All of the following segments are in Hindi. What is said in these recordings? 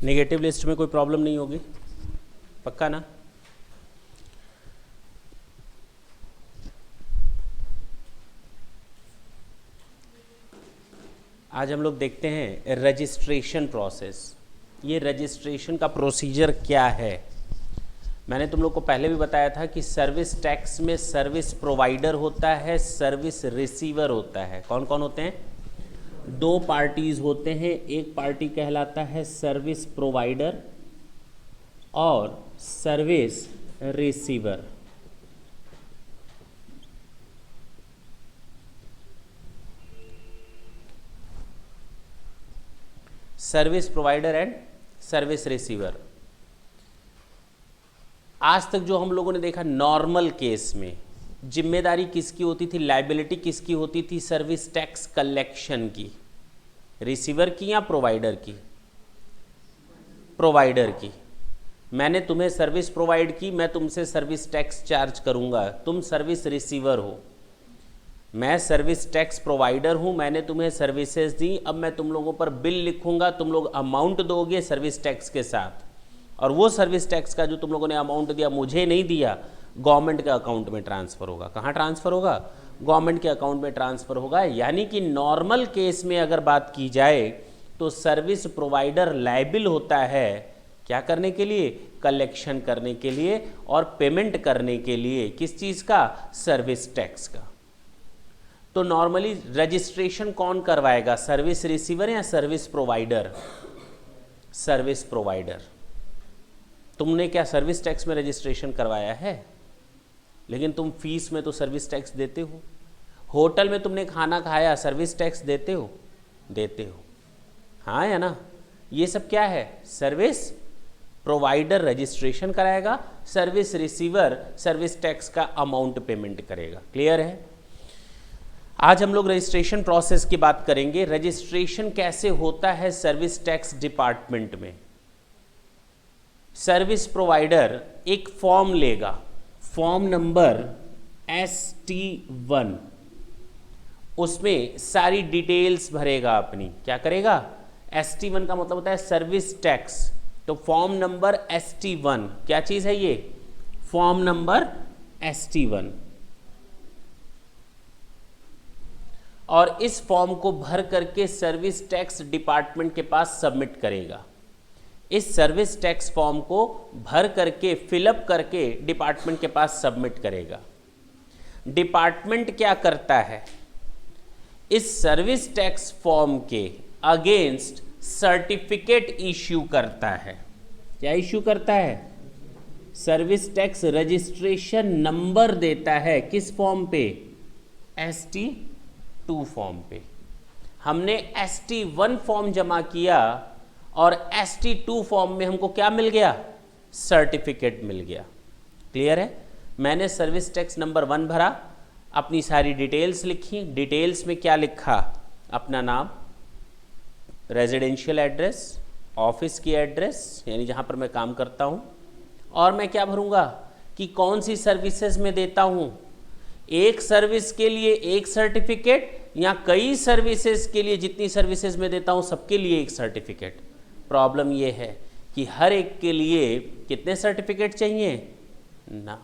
नेगेटिव लिस्ट में कोई प्रॉब्लम नहीं होगी, पक्का ना? आज हम लोग देखते हैं रजिस्ट्रेशन प्रोसेस। ये रजिस्ट्रेशन का प्रोसीजर क्या है? मैंने तुम लोग को पहले भी बताया था कि सर्विस टैक्स में सर्विस प्रोवाइडर होता है, सर्विस रिसीवर होता है। कौन कौन होते हैं? दो पार्टीज होते हैं। एक पार्टी कहलाता है सर्विस प्रोवाइडर और service receiver. Service provider and service receiver. आज तक जो हम लोगों ने देखा, नॉर्मल केस में जिम्मेदारी किसकी होती थी, लायबिलिटी किसकी होती थी? सर्विस टैक्स कलेक्शन की। रिसीवर की या प्रोवाइडर की? प्रोवाइडर की। मैंने तुम्हें सर्विस प्रोवाइड की, मैं तुमसे सर्विस टैक्स चार्ज करूंगा, तुम सर्विस रिसीवर हो। मैं सर्विस टैक्स प्रोवाइडर हूं, मैंने तुम्हें सर्विसेज दी, अब मैं तुम लोगों पर बिल लिखूंगा, तुम लोग अमाउंट दोगे सर्विस टैक्स के साथ, और वो सर्विस टैक्स का जो तुम लोगों ने अमाउंट दिया मुझे नहीं दिया, गवर्नमेंट के अकाउंट में ट्रांसफ़र होगा। कहाँ ट्रांसफ़र होगा? गवर्नमेंट के अकाउंट में ट्रांसफ़र होगा। यानी कि नॉर्मल केस में अगर बात की जाए तो सर्विस प्रोवाइडर लायबिल होता है क्या करने के लिए? कलेक्शन करने के लिए और पेमेंट करने के लिए। किस चीज़ का? सर्विस टैक्स का। तो नॉर्मली रजिस्ट्रेशन कौन करवाएगा? सर्विस रिसीवर या सर्विस प्रोवाइडर? Service provider. तुमने क्या सर्विस टैक्स में रजिस्ट्रेशन करवाया है? लेकिन तुम फीस में तो सर्विस टैक्स देते हो। होटल में तुमने खाना खाया, सर्विस टैक्स देते हो? देते हो, हाँ या ना? ये सब क्या है? सर्विस प्रोवाइडर रजिस्ट्रेशन कराएगा, सर्विस रिसीवर सर्विस टैक्स का अमाउंट पेमेंट करेगा। क्लियर है? आज हम लोग रजिस्ट्रेशन प्रोसेस की बात करेंगे। रजिस्ट्रेशन कैसे होता है सर्विस टैक्स डिपार्टमेंट में? सर्विस प्रोवाइडर एक फॉर्म लेगा, फॉर्म नंबर ST1, उसमें सारी डिटेल्स भरेगा अपनी। क्या करेगा? ST1 का मतलब होता है सर्विस टैक्स। तो फॉर्म नंबर ST1 क्या चीज़ है? ये फॉर्म नंबर ST1। और इस फॉर्म को भर करके सर्विस टैक्स डिपार्टमेंट के पास सबमिट करेगा। इस सर्विस टैक्स फॉर्म को भर करके फिलअप करके डिपार्टमेंट के पास सबमिट करेगा। डिपार्टमेंट क्या करता है? इस सर्विस टैक्स फॉर्म के अगेंस्ट सर्टिफिकेट इश्यू करता है। क्या इश्यू करता है? सर्विस टैक्स रजिस्ट्रेशन नंबर देता है। किस फॉर्म पे? ST2 फॉर्म पे। हमने ST1 फॉर्म जमा किया और ST2 फॉर्म में हमको क्या मिल गया? सर्टिफिकेट मिल गया। क्लियर है? मैंने सर्विस टैक्स नंबर 1 भरा, अपनी सारी डिटेल्स लिखी। डिटेल्स में क्या लिखा? अपना नाम, रेजिडेंशियल एड्रेस, ऑफिस की एड्रेस यानी जहाँ पर मैं काम करता हूँ, और मैं क्या भरूँगा कि कौन सी सर्विसेज में देता हूँ। एक सर्विस के लिए एक सर्टिफिकेट या कई सर्विसेज के लिए, जितनी सर्विसेज में देता हूँ सबके लिए एक सर्टिफिकेट। प्रॉब्लम ये है कि हर एक के लिए कितने सर्टिफिकेट चाहिए ना?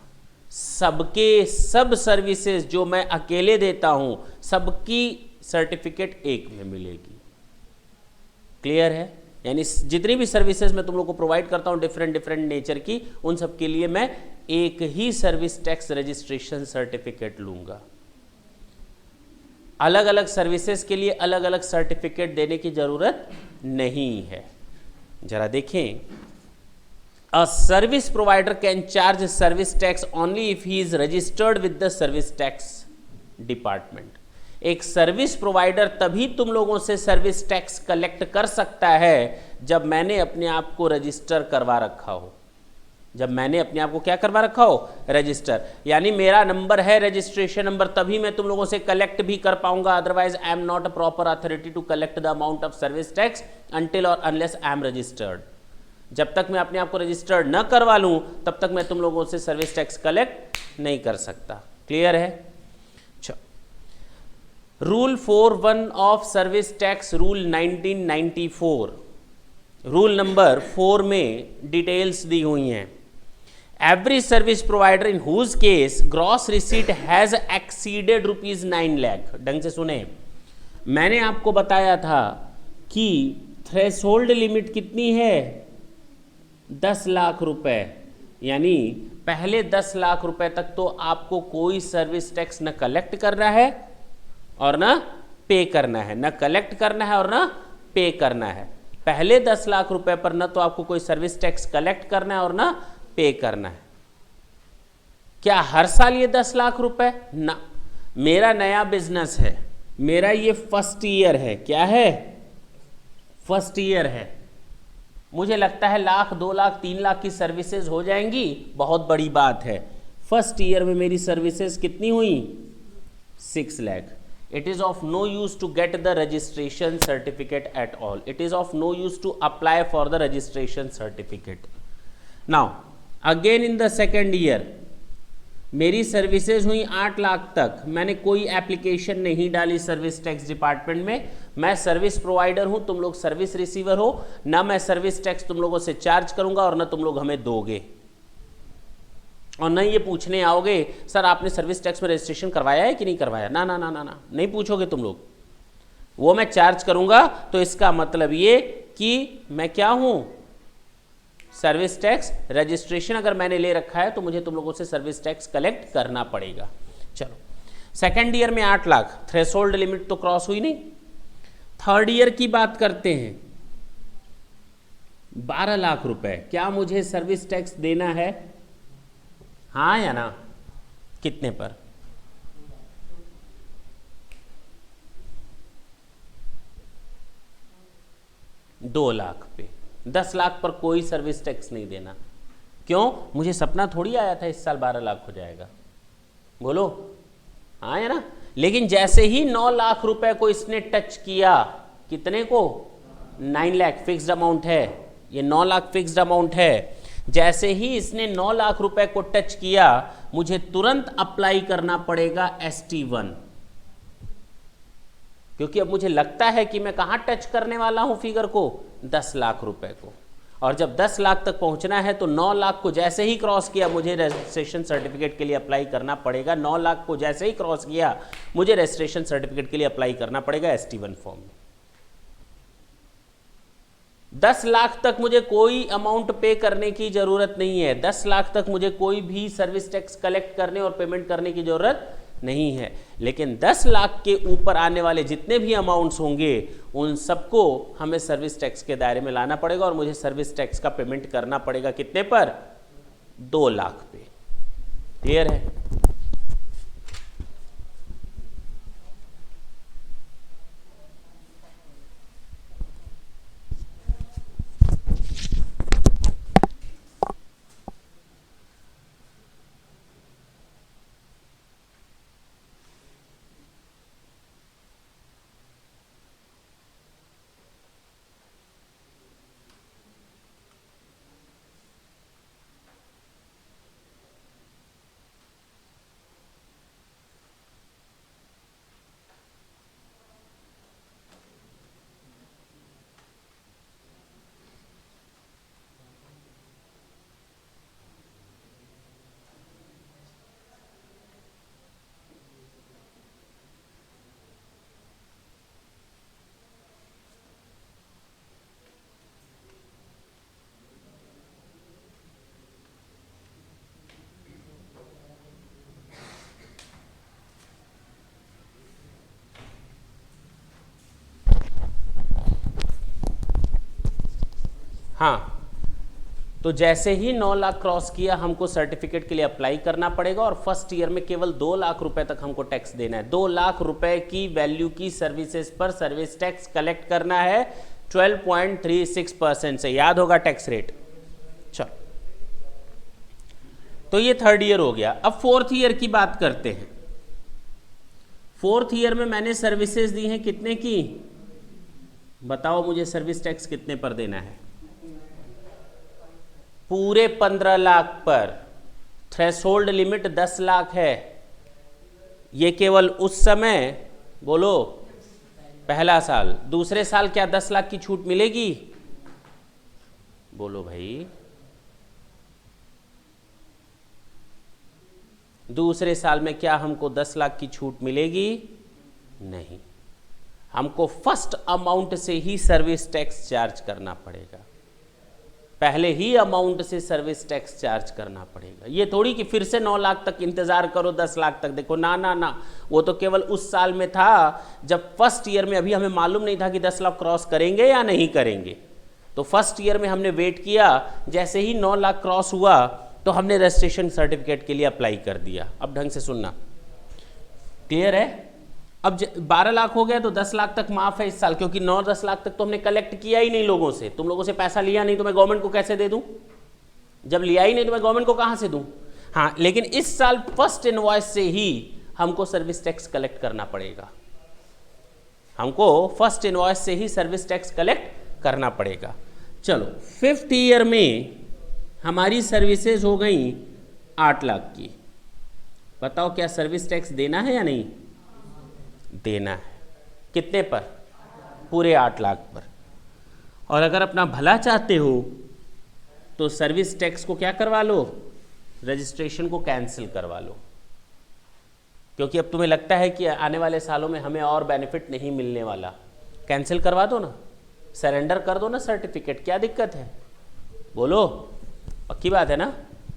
सबके सब सर्विसेज जो मैं अकेले देता हूँ सबकी सर्टिफिकेट एक में मिलेगी। क्लियर है? यानी जितनी भी सर्विसेज मैं तुम लोग को प्रोवाइड करता हूँ डिफरेंट नेचर की, उन सब के लिए मैं एक ही सर्विस टैक्स रजिस्ट्रेशन सर्टिफिकेट लूँगा। अलग अलग सर्विसेज के लिए अलग अलग सर्टिफिकेट देने की ज़रूरत नहीं है। जरा देखें, a service provider can charge service tax only if he is registered with the service tax department. एक सर्विस प्रोवाइडर तभी तुम लोगों से सर्विस टैक्स कलेक्ट कर सकता है जब मैंने अपने आप को रजिस्टर करवा रखा हो। जब मैंने अपने आप को क्या करवा रखा हो, रजिस्टर, यानी मेरा नंबर है रजिस्ट्रेशन नंबर, तभी मैं तुम लोगों से कलेक्ट भी कर पाऊंगा, otherwise I am not a proper authority to collect the amount of service tax until और अनलेस आई एम रजिस्टर्ड। जब तक मैं अपने आप को रजिस्टर्ड न करवा लूं तब तक मैं तुम लोगों से सर्विस टैक्स कलेक्ट नहीं कर सकता। क्लियर है? Rule 4(1) of service tax rule 1994, rule number 4 में डिटेल्स दी हुई हैं। Every service provider in whose case gross receipt has exceeded ₹9 lakh, ढंग से सुने, मैंने आपको बताया था कि थ्रेशोल्ड लिमिट कितनी है, 10 लाख रुपए, यानी पहले 10 लाख रुपए तक तो आपको कोई सर्विस टैक्स न कलेक्ट करना है और ना पे करना है, न कलेक्ट करना है और ना पे करना है। पहले 10 लाख रुपए पर न तो आपको कोई सर्विस टैक्स कलेक्ट करना है और ना पे करना है। क्या हर साल ये 10 लाख रुपए? ना, मेरा नया बिजनेस है, मेरा ये फर्स्ट ईयर है। क्या है? फर्स्ट ईयर है। मुझे लगता है 1 लाख 2 लाख 3 लाख की सर्विसेज हो जाएंगी, बहुत बड़ी बात है। फर्स्ट ईयर में मेरी सर्विसेज कितनी हुई? 6 lakh. It is of no use to get the registration certificate at all. It is of no use to apply for the registration certificate. Now, again in the second year, मेरी सर्विसेज हुई 8 लाख तक, मैंने कोई एप्लीकेशन नहीं डाली सर्विस टैक्स डिपार्टमेंट में। मैं सर्विस प्रोवाइडर हूं, तुम लोग सर्विस रिसीवर हो, ना मैं सर्विस टैक्स तुम लोगों से चार्ज करूंगा और ना तुम लोग हमें दोगे, और नहीं ये पूछने आओगे सर आपने सर्विस टैक्स में रजिस्ट्रेशन करवाया है कि नहीं करवाया। ना ना ना ना ना, नहीं पूछोगे तुम लोग, वो मैं चार्ज करूंगा। तो इसका मतलब ये कि मैं क्या हूं, सर्विस टैक्स रजिस्ट्रेशन अगर मैंने ले रखा है तो मुझे तुम लोगों से सर्विस टैक्स कलेक्ट करना पड़ेगा। चलो, सेकेंड ईयर में 8 लाख, थ्रेशोल्ड लिमिट तो क्रॉस हुई नहीं। थर्ड ईयर की बात करते हैं, 12 लाख रुपए, क्या मुझे सर्विस टैक्स देना है? हाँ या ना? कितने पर? 2 लाख पे। 10 लाख पर कोई सर्विस टैक्स नहीं देना। क्यों? मुझे सपना थोड़ी आया था इस साल 12 लाख हो जाएगा, बोलो हाँ या ना? लेकिन जैसे ही 9 लाख रुपए को इसने टच किया, कितने को? 9 लाख फिक्स्ड अमाउंट है, ये 9 लाख फिक्स्ड अमाउंट है। जैसे ही इसने 9 लाख रुपए को टच किया, मुझे तुरंत अप्लाई करना पड़ेगा ST1, क्योंकि अब मुझे लगता है कि मैं कहां टच करने वाला हूं फिगर को, 10 लाख रुपए को। और जब 10 लाख तक पहुंचना है तो 9 लाख को जैसे ही क्रॉस किया मुझे रजिस्ट्रेशन सर्टिफिकेट के लिए अप्लाई करना पड़ेगा। 9 लाख को जैसे ही क्रॉस किया मुझे रजिस्ट्रेशन सर्टिफिकेट के लिए अप्लाई करना पड़ेगा ST1 फॉर्म में। 10 लाख तक मुझे कोई अमाउंट पे करने की जरूरत नहीं है। 10 लाख तक मुझे कोई भी सर्विस टैक्स कलेक्ट करने और पेमेंट करने की जरूरत नहीं है। लेकिन 10 लाख के ऊपर आने वाले जितने भी अमाउंट्स होंगे उन सबको हमें सर्विस टैक्स के दायरे में लाना पड़ेगा और मुझे सर्विस टैक्स का पेमेंट करना पड़ेगा कितने पर? 2 लाख पे। क्लियर है? हाँ, तो जैसे ही 9 लाख क्रॉस किया हमको सर्टिफिकेट के लिए अप्लाई करना पड़ेगा और फर्स्ट ईयर में केवल 2 लाख रुपए तक हमको टैक्स देना है। 2 लाख रुपए की वैल्यू की सर्विसेज पर सर्विस टैक्स कलेक्ट करना है 12.36% से। याद होगा टैक्स रेट। चलो, तो ये थर्ड ईयर हो गया। अब फोर्थ ईयर की बात करते हैं। फोर्थ ईयर में मैंने सर्विसेज दी हैं कितने की, बताओ मुझे सर्विस टैक्स कितने पर देना है? पूरे 15 लाख पर। थ्रेशोल्ड लिमिट 10 लाख है। ये केवल उस समय, बोलो, पहला साल। दूसरे साल क्या 10 लाख की छूट मिलेगी? बोलो भाई। दूसरे साल में क्या हमको 10 लाख की छूट मिलेगी? नहीं, हमको फर्स्ट अमाउंट से ही सर्विस टैक्स चार्ज करना पड़ेगा। पहले ही अमाउंट से सर्विस टैक्स चार्ज करना पड़ेगा। ये थोड़ी कि फिर से 9 लाख तक इंतजार करो 10 लाख तक देखो, ना ना ना, वो तो केवल उस साल में था जब फर्स्ट ईयर में, अभी हमें मालूम नहीं था कि 10 लाख क्रॉस करेंगे या नहीं करेंगे। तो फर्स्ट ईयर में हमने वेट किया, जैसे ही 9 लाख क्रॉस हुआ तो हमने रजिस्ट्रेशन सर्टिफिकेट के लिए अप्लाई कर दिया। अब ढंग से सुनना, क्लियर है? अब 12 लाख हो गया तो 10 लाख तक माफ है इस साल, क्योंकि 9-10 लाख तक तो हमने कलेक्ट किया ही नहीं लोगों से। तुम लोगों से पैसा लिया नहीं तो मैं गवर्नमेंट को कैसे दे दूं? जब लिया ही नहीं तो मैं गवर्नमेंट को कहां से दूं? हाँ, लेकिन इस साल फर्स्ट इनवॉइस से ही हमको सर्विस टैक्स कलेक्ट करना पड़ेगा। हमको फर्स्ट इनवॉइस से ही सर्विस टैक्स कलेक्ट करना पड़ेगा। चलो, फिफ्थ ईयर में हमारी सर्विसेज हो गई 8 लाख की। बताओ क्या सर्विस टैक्स देना है या नहीं देना है? कितने पर? पूरे 8 लाख पर। और अगर अपना भला चाहते हो तो सर्विस टैक्स को क्या करवा लो, रजिस्ट्रेशन को कैंसिल करवा लो। क्योंकि अब तुम्हें लगता है कि आने वाले सालों में हमें और बेनिफिट नहीं मिलने वाला, कैंसिल करवा दो ना, सरेंडर कर दो ना सर्टिफिकेट, क्या दिक्कत है? बोलो, पक्की बात है ना?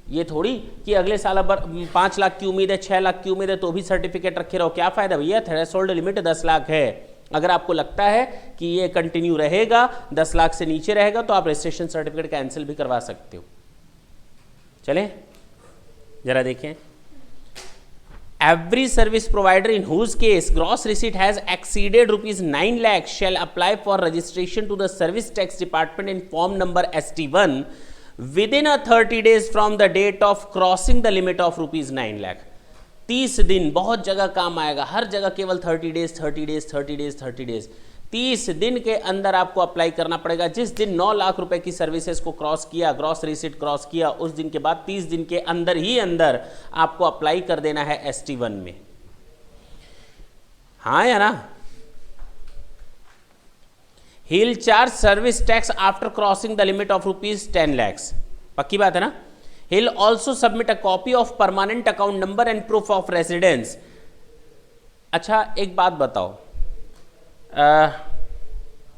ये थोड़ी कि अगले साल अब 5 लाख की उम्मीद है, 6 लाख की उम्मीद है तो भी सर्टिफिकेट रखे रहो, क्या फायदा भैया? थ्रेशोल्ड लिमिट 10 लाख है। अगर आपको लगता है कि ये कंटिन्यू रहेगा, 10 लाख से नीचे रहेगा, तो आप रजिस्ट्रेशन सर्टिफिकेट कैंसिल भी करवा सकते हो। चले जरा देखें। Every service provider in whose case gross receipt has exceeded rupees 9 lakh shall apply for registration to the service tax department in form number ST1 within a 30 days from the date of crossing the limit of rupees 9 lakh। 30 दिन बहुत जगह काम आएगा, हर जगह केवल 30 डेज 30 डेज 30 डेज 30 डेज 30 दिन के अंदर आपको अप्लाई करना पड़ेगा। जिस दिन 9 लाख रुपए की सर्विसेज को क्रॉस किया, ग्रॉस रिसीट क्रॉस किया, उस दिन के बाद 30 दिन के अंदर ही अंदर आपको अप्लाई कर देना है ST1 में। हाँ या ना? He will charge service tax after crossing the limit of rupees 10 lakhs। पक्की बात है ना? He will also submit a copy of permanent account number and proof of residence. अच्छा, एक बात बताओ,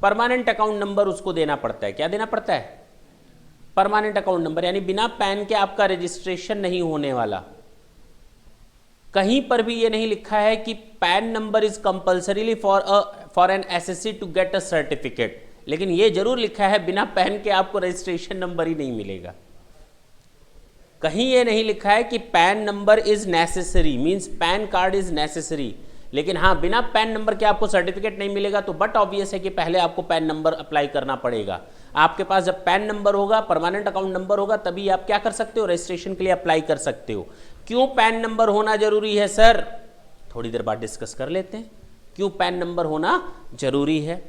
परमानेंट अकाउंट नंबर उसको देना पड़ता है। क्या देना पड़ता है? परमानेंट अकाउंट नंबर, यानी बिना पैन के आपका रजिस्ट्रेशन नहीं होने वाला। कहीं पर भी ये नहीं लिखा है कि PAN number is compulsorily for an SSC to get a certificate, लेकिन ये जरूर लिखा है बिना पैन के आपको रजिस्ट्रेशन नंबर ही नहीं मिलेगा। कहीं ये नहीं लिखा है कि PAN number is necessary, means pan card is necessary, लेकिन हाँ, बिना पैन नंबर के आपको सर्टिफिकेट नहीं मिलेगा। तो बट ऑब्वियस है कि पहले आपको पैन नंबर अप्लाई करना पड़ेगा। आपके पास जब पैन नंबर होगा, परमानेंट अकाउंट नंबर होगा, तभी आप क्या कर सकते हो, रजिस्ट्रेशन के लिए अप्लाई कर सकते हो। क्यों पैन नंबर होना जरूरी है सर? थोड़ी देर बाद डिस्कस कर लेते हैं क्यों पैन नंबर होना जरूरी है।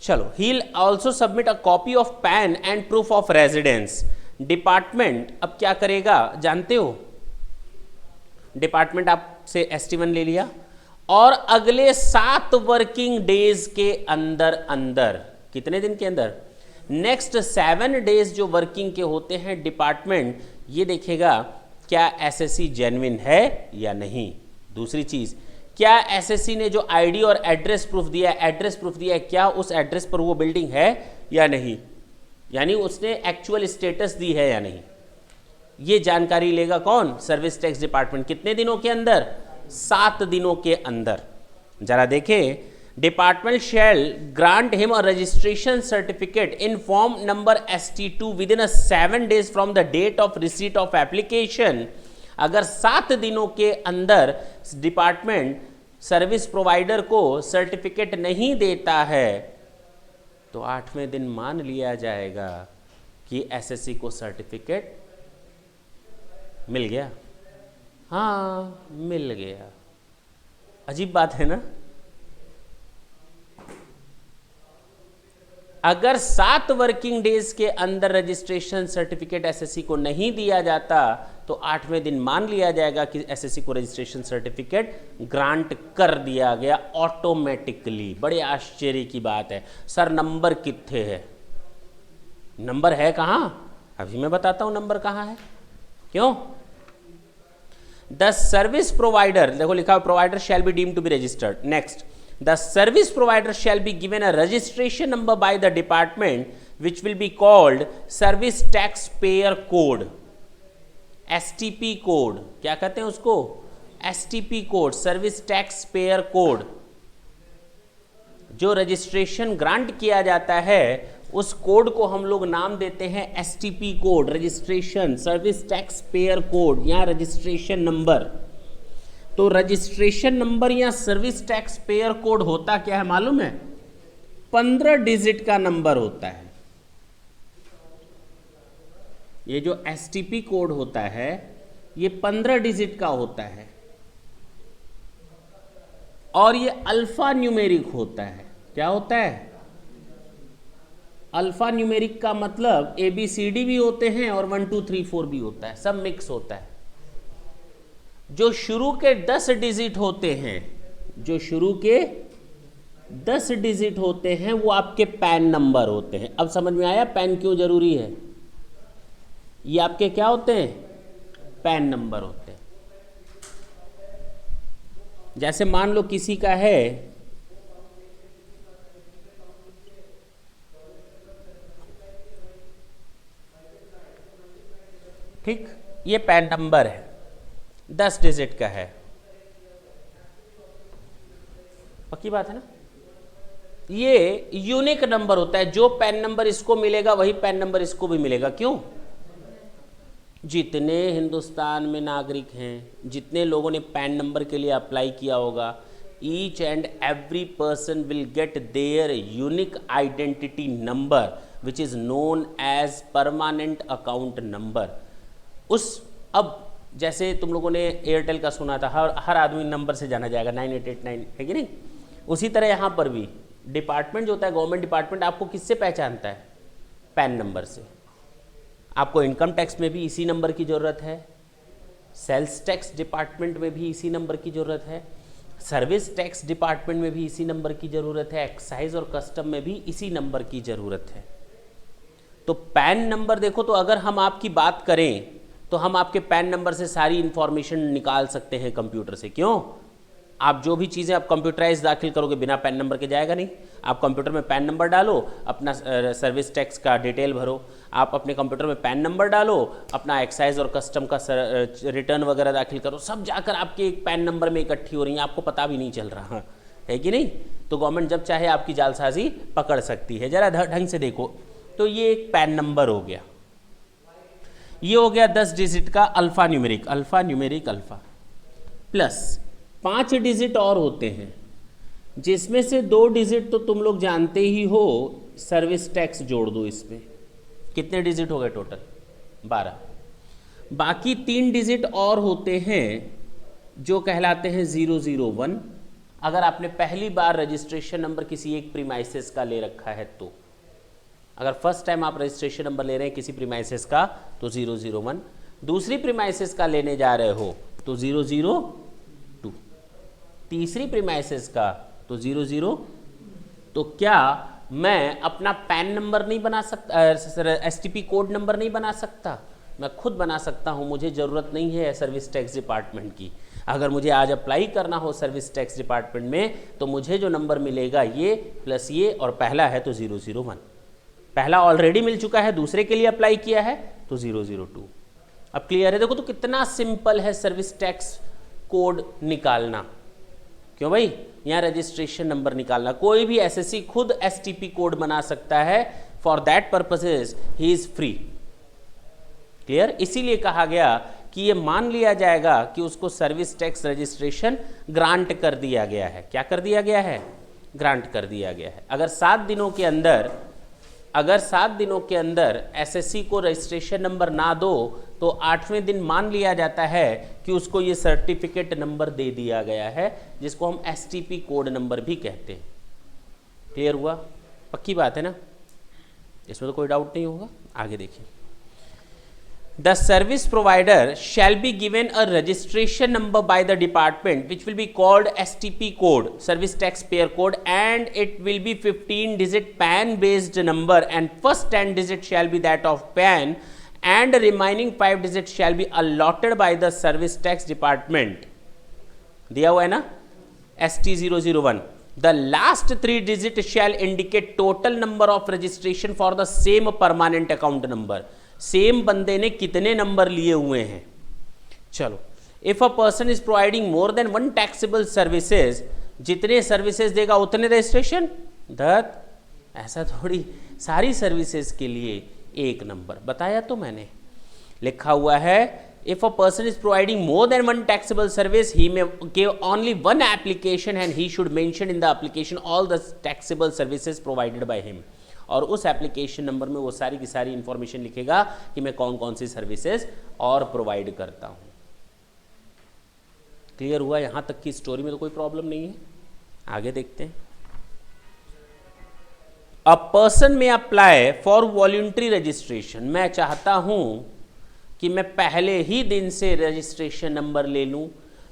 चलो, he will also submit a copy of pan and proof of residence. Department अब क्या करेगा जानते हो? डिपार्टमेंट आपसे ST1 ले लिया और अगले 7 वर्किंग डेज के अंदर अंदर, कितने दिन के अंदर? नेक्स्ट 7 डेज जो वर्किंग के होते हैं, डिपार्टमेंट ये देखेगा क्या एसएससी जेन्युइन है या नहीं। दूसरी चीज, क्या एसएससी ने जो आईडी और एड्रेस प्रूफ दिया है, क्या उस एड्रेस पर वो बिल्डिंग है या नहीं, यानी उसने एक्चुअल स्टेटस दी है या नहीं। ये जानकारी लेगा कौन? Service tax department. कितने दिनों के अंदर? 7 दिनों के अंदर। जरा देखें, department shall grant him a registration certificate in form number ST2 within 7 days from the date of receipt of application. अगर 7 दिनों के अंदर डिपार्टमेंट सर्विस प्रोवाइडर को सर्टिफिकेट नहीं देता है तो 8वें दिन मान लिया जाएगा कि एसएससी को सर्टिफिकेट मिल गया, हाँ मिल गया। अजीब बात है ना। अगर 7 वर्किंग डेज के अंदर रजिस्ट्रेशन सर्टिफिकेट एसएससी को नहीं दिया जाता तो 8वें दिन मान लिया जाएगा कि एसएससी को रजिस्ट्रेशन सर्टिफिकेट ग्रांट कर दिया गया ऑटोमेटिकली। बड़े आश्चर्य की बात है। सर नंबर कितने है? नंबर है कहाँ? अभी मैं बताता हूँ नंबर कहाँ है। क्यों? द सर्विस प्रोवाइडर, देखो लिखा है provider shall be deemed to be registered. Next, the service provider shall be given a registration number by the department which will be called service taxpayer code, STP code। क्या कहते हैं उसको? STP code, service tax payer code. जो रजिस्ट्रेशन ग्रांट किया जाता है उस कोड को हम लोग नाम देते हैं STP code, registration service tax payer code या रजिस्ट्रेशन नंबर। तो रजिस्ट्रेशन नंबर या सर्विस टैक्स पेयर कोड होता क्या है मालूम है? 15 डिजिट का नंबर होता है। ये जो एसटीपी कोड होता है ये 15 डिजिट का होता है और ये अल्फा न्यूमेरिक होता है। क्या होता है? अल्फा न्यूमेरिक का मतलब ABCD भी होते हैं और 1 2 3 4 भी होता है, सब मिक्स होता है। जो शुरू के 10 डिजिट होते हैं, जो शुरू के 10 डिजिट होते हैं वो आपके पैन नंबर होते हैं। अब समझ में आया पैन क्यों जरूरी है? ये आपके क्या होते हैं? पैन नंबर होते हैं। जैसे मान लो किसी का है ठीक, ये पैन नंबर है 10 डिजिट का है। पक्की बात है ना। ये यूनिक नंबर होता है। जो पैन नंबर इसको मिलेगा वही पैन नंबर इसको भी मिलेगा। क्यों? जितने हिंदुस्तान में नागरिक हैं, जितने लोगों ने पैन नंबर के लिए अप्लाई किया होगा, each and every person will get their unique identity number which is known as permanent account number. उस अब जैसे तुम लोगों ने एयरटेल का सुना था, हर आदमी नंबर से जाना जाएगा 9889, है कि नहीं? उसी तरह यहाँ पर भी डिपार्टमेंट जो होता है, गवर्नमेंट डिपार्टमेंट, आपको किससे पहचानता है? पैन नंबर से। आपको इनकम टैक्स में भी इसी नंबर की ज़रूरत है, सेल्स टैक्स डिपार्टमेंट में भी इसी नंबर की ज़रूरत है, सर्विस टैक्स डिपार्टमेंट में भी इसी नंबर की ज़रूरत है, एक्साइज और कस्टम में भी इसी नंबर की ज़रूरत है। तो पैन नंबर देखो, तो अगर हम आपकी बात करें तो हम आपके पैन नंबर से सारी इंफॉर्मेशन निकाल सकते हैं कंप्यूटर से। क्यों? आप जो भी चीज़ें आप कंप्यूटराइज दाखिल करोगे बिना पैन नंबर के जाएगा नहीं। आप कंप्यूटर में पैन नंबर डालो, अपना सर्विस टैक्स का डिटेल भरो, आप अपने कंप्यूटर में पैन नंबर डालो, अपना एक्साइज और कस्टम का रिटर्न वगैरह दाखिल करो, सब जाकर आपके एक पैन नंबर में इकट्ठी हो रही हैं, आपको पता भी नहीं चल रहा है कि नहीं। तो गवर्नमेंट जब चाहे आपकी जालसाजी पकड़ सकती है। जरा ढंग से देखो, तो ये एक पैन नंबर हो गया, ये हो गया 10 डिजिट का alpha numeric, alpha numeric alpha plus 5 digit और होते हैं, जिसमें से 2 डिजिट तो तुम लोग जानते ही हो, सर्विस टैक्स जोड़ दो इसमें। कितने डिजिट हो गए टोटल? 12। बाकी 3 डिजिट और होते हैं जो कहलाते हैं 001। अगर आपने पहली बार रजिस्ट्रेशन नंबर किसी एक प्रीमाइसेस का ले रखा है तो, अगर फर्स्ट टाइम आप रजिस्ट्रेशन नंबर ले रहे हैं किसी प्रीमाइसेस का तो 001, दूसरी प्रीमाइसेस का लेने जा रहे हो तो 002, तीसरी प्रीमाइसेस का तो 00। तो क्या मैं अपना पैन नंबर नहीं बना सकता, एसटीपी कोड नंबर नहीं बना सकता? मैं खुद बना सकता हूं, मुझे ज़रूरत नहीं है सर्विस टैक्स डिपार्टमेंट की। अगर मुझे आज अप्लाई करना हो सर्विस टैक्स डिपार्टमेंट में तो मुझे जो नंबर मिलेगा ये प्लस ये, और पहला है तो 001, पहला ऑलरेडी मिल चुका है, दूसरे के लिए अप्लाई किया है तो 002। अब क्लियर है? देखो तो कितना सिंपल है सर्विस टैक्स कोड निकालना। क्यों भाई? यहाँ रजिस्ट्रेशन नंबर निकालना, कोई भी एसएससी खुद एसटीपी कोड बना सकता है। For that purposes he is free. Clear? इसीलिए कहा गया कि ये मान लिया जाएगा कि उसको सर्विस टैक्स रजिस्ट्रेशन ग्रांट कर दिया गया है। क्या कर दिया गया है? ग्रांट कर दिया गया है। अगर 7 दिनों के अंदर अगर 7 दिनों के अंदर एसएससी को रजिस्ट्रेशन नंबर ना दो तो 8वें दिन मान लिया जाता है कि उसको ये सर्टिफिकेट नंबर दे दिया गया है, जिसको हम एसटीपी कोड नंबर भी कहते हैं। क्लियर हुआ? पक्की बात है ना, इसमें तो कोई डाउट नहीं होगा। आगे देखिए, the service provider shall be given a registration number by the department which will be called STP code, service tax payer code, and it will be 15 digit pan based number and first 10 digit shall be that of pan and remaining 5 digits shall be allotted by the service tax department। दिया हुआ है ना ST001। The last 3 digits shall indicate total number of registration for the same permanent account number। Same बंदे ने कितने नंबर लिए हुए हैं। चलो, if a person is providing more than 1 taxable services, जितने सर्विसेज देगा उतने रजिस्ट्रेशन। दत्त ऐसा थोड़ी, सारी सर्विसेज के लिए एक नंबर बताया तो मैंने, लिखा हुआ है if a person is providing more than 1 taxable service he may give only 1 application and he should mention in the application all the taxable services provided by him. और उस एप्लीकेशन नंबर में वो सारी की सारी इंफॉर्मेशन लिखेगा कि मैं कौन कौन सी सर्विसेज और प्रोवाइड करता हूं। क्लियर हुआ? यहां तक की स्टोरी में तो कोई प्रॉब्लम नहीं है। आगे देखते हैं। A person may apply for voluntary registration। मैं चाहता हूं कि मैं पहले ही दिन से रजिस्ट्रेशन नंबर ले लूं।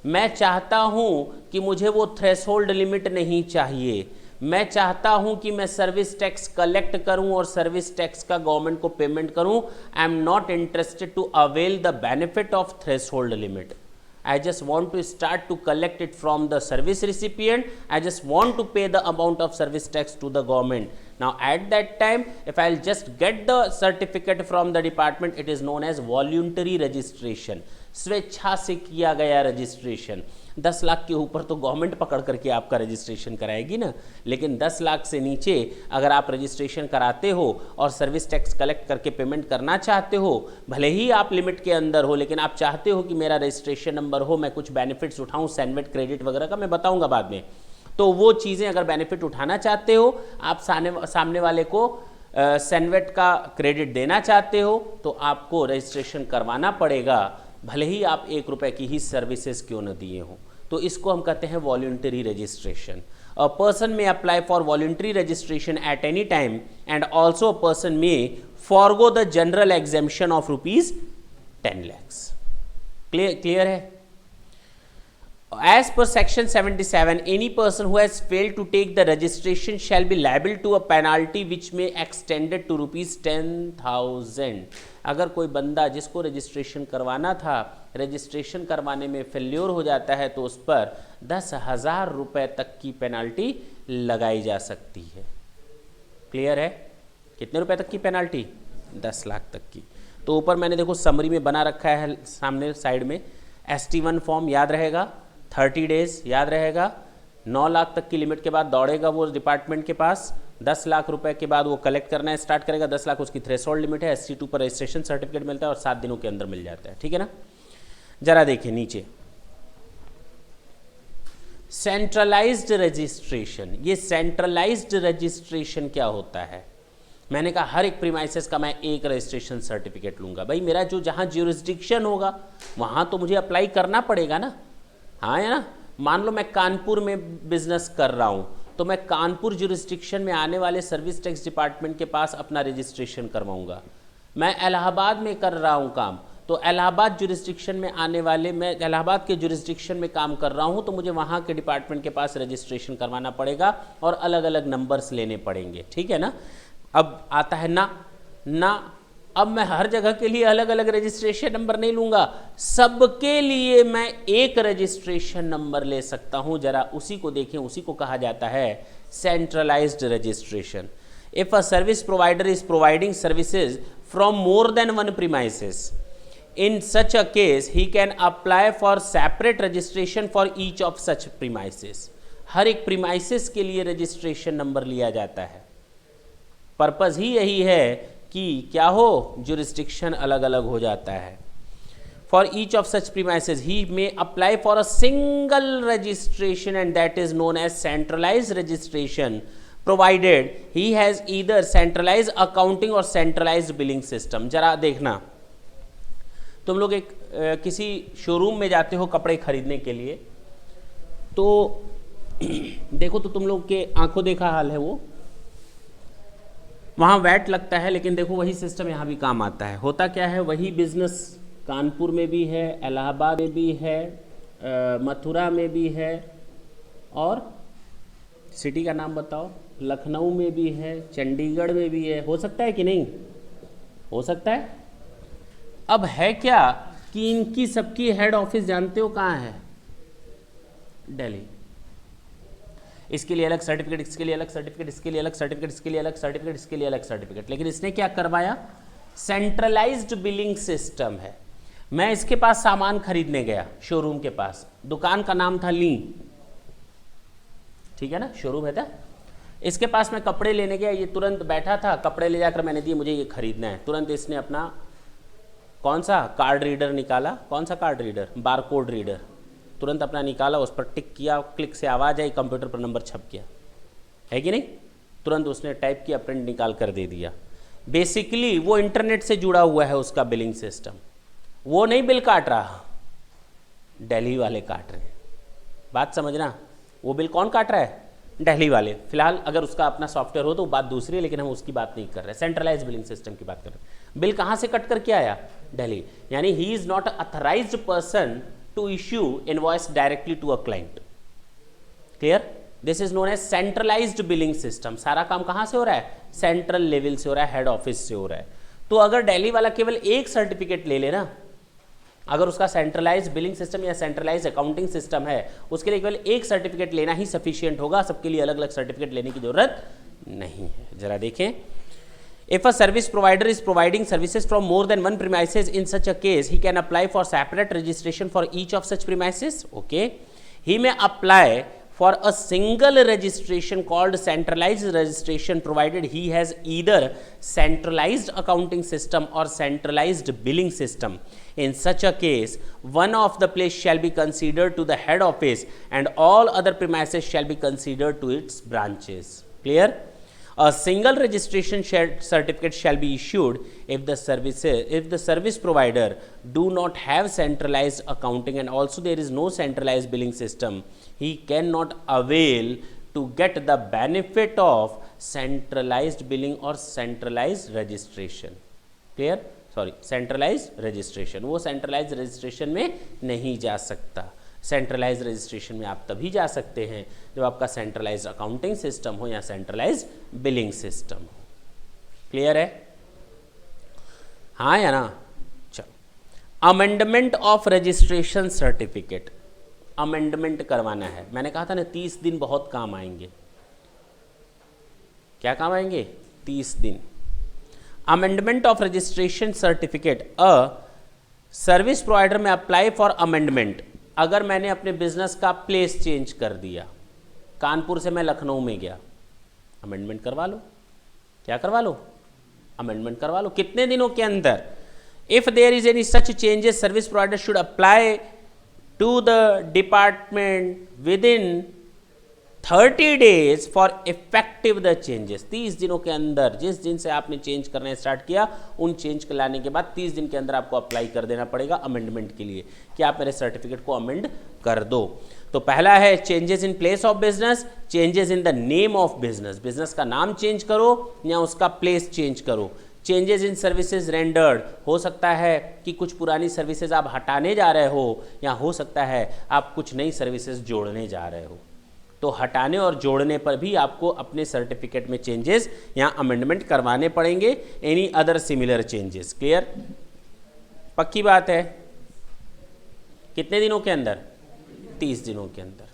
मैं चाहता हूं कि मुझे वो थ्रेशोल्ड लिमिट नहीं चाहिए। मैं चाहता हूं कि मैं सर्विस टैक्स कलेक्ट करूं और सर्विस टैक्स का गवर्नमेंट को पेमेंट करूं। I am not interested to avail the benefit of threshold limit. I just want to start to collect it from the service recipient. I just want to pay the amount of service tax to the government. Now at that time, if I'll just get the certificate from the department, it is known as voluntary registration। स्वेच्छा से किया गया रजिस्ट्रेशन। 10 लाख के ऊपर तो गवर्नमेंट पकड़ करके आपका रजिस्ट्रेशन कराएगी ना, लेकिन 10 लाख से नीचे अगर आप रजिस्ट्रेशन कराते हो और सर्विस टैक्स कलेक्ट करके पेमेंट करना चाहते हो, भले ही आप लिमिट के अंदर हो, लेकिन आप चाहते हो कि मेरा रजिस्ट्रेशन नंबर हो, मैं कुछ बेनिफिट्स उठाऊं, सैनवेट क्रेडिट वगैरह का मैं बताऊंगा बाद में, तो वो चीज़ें अगर बेनिफिट उठाना चाहते हो, आप सामने वाले को सैनवेट का क्रेडिट देना चाहते हो, तो आपको रजिस्ट्रेशन करवाना पड़ेगा, भले ही आप 1 रुपए की ही सर्विसेज क्यों न दिए हो। तो इसको हम कहते हैं voluntary registration. A person may apply for voluntary registration at any time and also a person may forgo the general exemption of ₹10 lakhs। Clear है? As per section 77, any person who has failed to take the registration shall be liable to a penalty which may extended to ₹10,000। अगर कोई बंदा जिसको रजिस्ट्रेशन करवाना था, रजिस्ट्रेशन करवाने में फेल्योर हो जाता है, तो उस पर 10,000 रुपए तक की पेनाल्टी लगाई जा सकती है। क्लियर है? कितने रुपए तक की पेनाल्टी? 10 लाख तक की। तो ऊपर मैंने देखो समरी में बना रखा है सामने साइड में, ST1 फॉर्म याद रहेगा, 30 डेज याद रहेगा, 9 लाख तक की लिमिट के बाद दौड़ेगा वो डिपार्टमेंट के पास, 10 लाख रुपए के बाद वो कलेक्ट करना स्टार्ट करेगा, 10 लाख उसकी थ्रेशोल्ड लिमिट है, ST2 पर रजिस्ट्रेशन सर्टिफिकेट मिलता है और 7 दिनों के अंदर मिल जाता है। ठीक है ना? जरा देखिए नीचे, सेंट्रलाइज्ड रजिस्ट्रेशन। ये सेंट्रलाइज्ड रजिस्ट्रेशन क्या होता है? मैंने कहा हर एक प्रीमाइसेस का मैं एक रजिस्ट्रेशन सर्टिफिकेट लूंगा। भाई मेरा जो जहां ज्यूरिसडिक्शन होगा वहां तो मुझे अप्लाई करना पड़ेगा ना। हाँ है ना? मान लो मैं कानपुर में बिजनेस कर रहा हूँ, तो मैं कानपुर ज्यूरिसडिक्शन में आने वाले सर्विस टैक्स डिपार्टमेंट के पास अपना रजिस्ट्रेशन करवाऊंगा। मैं इलाहाबाद में कर रहा हूँ काम, तो इलाहाबाद ज्यूरिसडिक्शन में आने वाले, मैं इलाहाबाद के ज्यूरिसडिक्शन में काम कर रहा हूँ, तो मुझे वहाँ के डिपार्टमेंट के पास रजिस्ट्रेशन करवाना पड़ेगा और अलग अलग नंबर्स लेने पड़ेंगे। ठीक है ना? अब आता है ना अब मैं हर जगह के लिए अलग अलग रजिस्ट्रेशन नंबर नहीं लूंगा, सबके लिए मैं एक रजिस्ट्रेशन नंबर ले सकता हूं। जरा उसी को देखें, उसी को कहा जाता है centralised registration. If a service provider is providing services from more than 1 premises, in such a case he can apply for separate registration for each of such premises। हर एक प्रीमाइसेस के लिए रजिस्ट्रेशन नंबर लिया जाता है। पर्पस ही यही है कि क्या हो, जुरिस्डिक्शन अलग अलग हो जाता है। For each of such premises he may apply for a single registration and that is known as centralised registration. provided he has either centralized accounting or centralized billing system। जरा देखना, तुम लोग एक किसी शोरूम में जाते हो कपड़े खरीदने के लिए, तो देखो तो तुम लोग के आंखों देखा हाल है, वो वहाँ वैट लगता है, लेकिन देखो वही सिस्टम यहाँ भी काम आता है। होता क्या है, वही बिजनेस कानपुर में भी है, इलाहाबाद में भी है, मथुरा में भी है, और सिटी का नाम बताओ, लखनऊ में भी है, चंडीगढ़ में भी है। हो सकता है कि नहीं? हो सकता है। अब है क्या कि इनकी सबकी हेड ऑफिस जानते हो कहाँ है? दिल्ली। इसके लिए अलग सर्टिफिकेट, इसके लिए अलग सर्टिफिकेट, इसके लिए अलग सर्टिफिकेट, इसके लिए अलग सर्टिफिकेट, इसके लिए अलग सर्टिफिकेट। लेकिन इसने क्या करवाया? सेंट्रलाइज्ड बिलिंग सिस्टम है। मैं इसके पास सामान खरीदने गया, शोरूम के पास, दुकान का नाम था ली, ठीक है ना, शोरूम है था। इसके पास मैं कपड़े लेने गया, ये तुरंत बैठा था, कपड़े ले जाकर मैंने दिए, मुझे ये खरीदना है। तुरंत इसने अपना कौन सा कार्ड रीडर निकाला, कौन सा कार्ड रीडर, बारकोड रीडर, तुरंत अपना निकाला, उस पर टिक किया, क्लिक से आवाज़ आई, कंप्यूटर पर नंबर छप गया, है कि नहीं? तुरंत उसने टाइप किया, प्रिंट निकाल कर दे दिया। बेसिकली वो इंटरनेट से जुड़ा हुआ है उसका बिलिंग सिस्टम। वो नहीं बिल काट रहा, दिल्ली वाले काट रहे हैं। बात समझना, वो बिल कौन काट रहा है? दिल्ली वाले। फिलहाल अगर उसका अपना सॉफ्टवेयर हो तो बात दूसरी है, लेकिन हम उसकी बात नहीं कर रहे, सेंट्रलाइज बिलिंग सिस्टम की बात कर रहे हैं। बिल कहाँ से कट करके आया? दिल्ली। यानी he is not authorized person to issue invoice directly to a client. Clear? This is known as centralized billing system. सारा काम कहाँ से हो रहा है? सेंट्रल लेवल से हो रहा है, हेड ऑफिस से हो रहा है। तो अगर दिल्ली वाला केवल एक सर्टिफिकेट ले लेना, अगर उसका सेंट्रलाइज बिलिंग सिस्टम या सेंट्रलाइज अकाउंटिंग सिस्टम है, उसके लिए केवल एक सर्टिफिकेट लेना ही सफिशिएंट होगा, सबके लिए अलग अलग सर्टिफिकेट लेने की जरूरत नहीं है। जरा देखें, if a service provider is providing services from more than one premises, in such a case he can apply for separate registration for each of such premises. Okay, he may apply for a single registration called centralized registration provided he has either centralized accounting system or centralized billing system. In such a case, one of the place shall be considered to the head office and all other premises shall be considered to its branches. Clear? A single registration certificate shall be issued if the service provider do not have centralized accounting and also there is no centralized billing system. He cannot avail to get the benefit of centralized billing or centralized registration. Clear? Sorry, centralized registration. वो centralized registration में नहीं जा सकता। सेंट्रलाइज रजिस्ट्रेशन में आप तभी जा सकते हैं जब आपका सेंट्रलाइज अकाउंटिंग सिस्टम हो या सेंट्रलाइज बिलिंग सिस्टम हो। क्लियर है? हाँ या ना? चलो, amendment of registration certificate, amendment करवाना है। मैंने कहा था ना 30 दिन बहुत काम आएंगे। क्या काम आएंगे? 30 दिन। Amendment of registration certificate, a service provider में अप्लाई फॉर अमेंडमेंट। अगर मैंने अपने बिजनेस का प्लेस चेंज कर दिया, कानपुर से मैं लखनऊ में गया, अमेंडमेंट करवा लो। क्या करवा लो? अमेंडमेंट करवा लो। कितने दिनों के अंदर? If there is any such changes, service provider should apply to the department within 30 days for effective the changes. 30 दिनों के अंदर, जिस दिन से आपने चेंज करना स्टार्ट किया, उन चेंज के लाने के बाद 30 दिन के अंदर आपको अप्लाई कर देना पड़ेगा अमेंडमेंट के लिए कि आप मेरे सर्टिफिकेट को अमेंड कर दो। तो पहला है changes in place of business, changes in the name of business. Business का नाम चेंज करो या उसका प्लेस चेंज करो। चेंजेस इन सर्विसेज रेंडर्ड, हो सकता है कि कुछ पुरानी सर्विसेज आप हटाने जा रहे हो या हो सकता है आप कुछ नई सर्विसेज जोड़ने जा रहे हो। तो हटाने और जोड़ने पर भी आपको अपने सर्टिफिकेट में चेंजेस या अमेंडमेंट करवाने पड़ेंगे। Any other similar changes. Clear? पक्की बात है? कितने दिनों के अंदर? 30 दिनों के अंदर।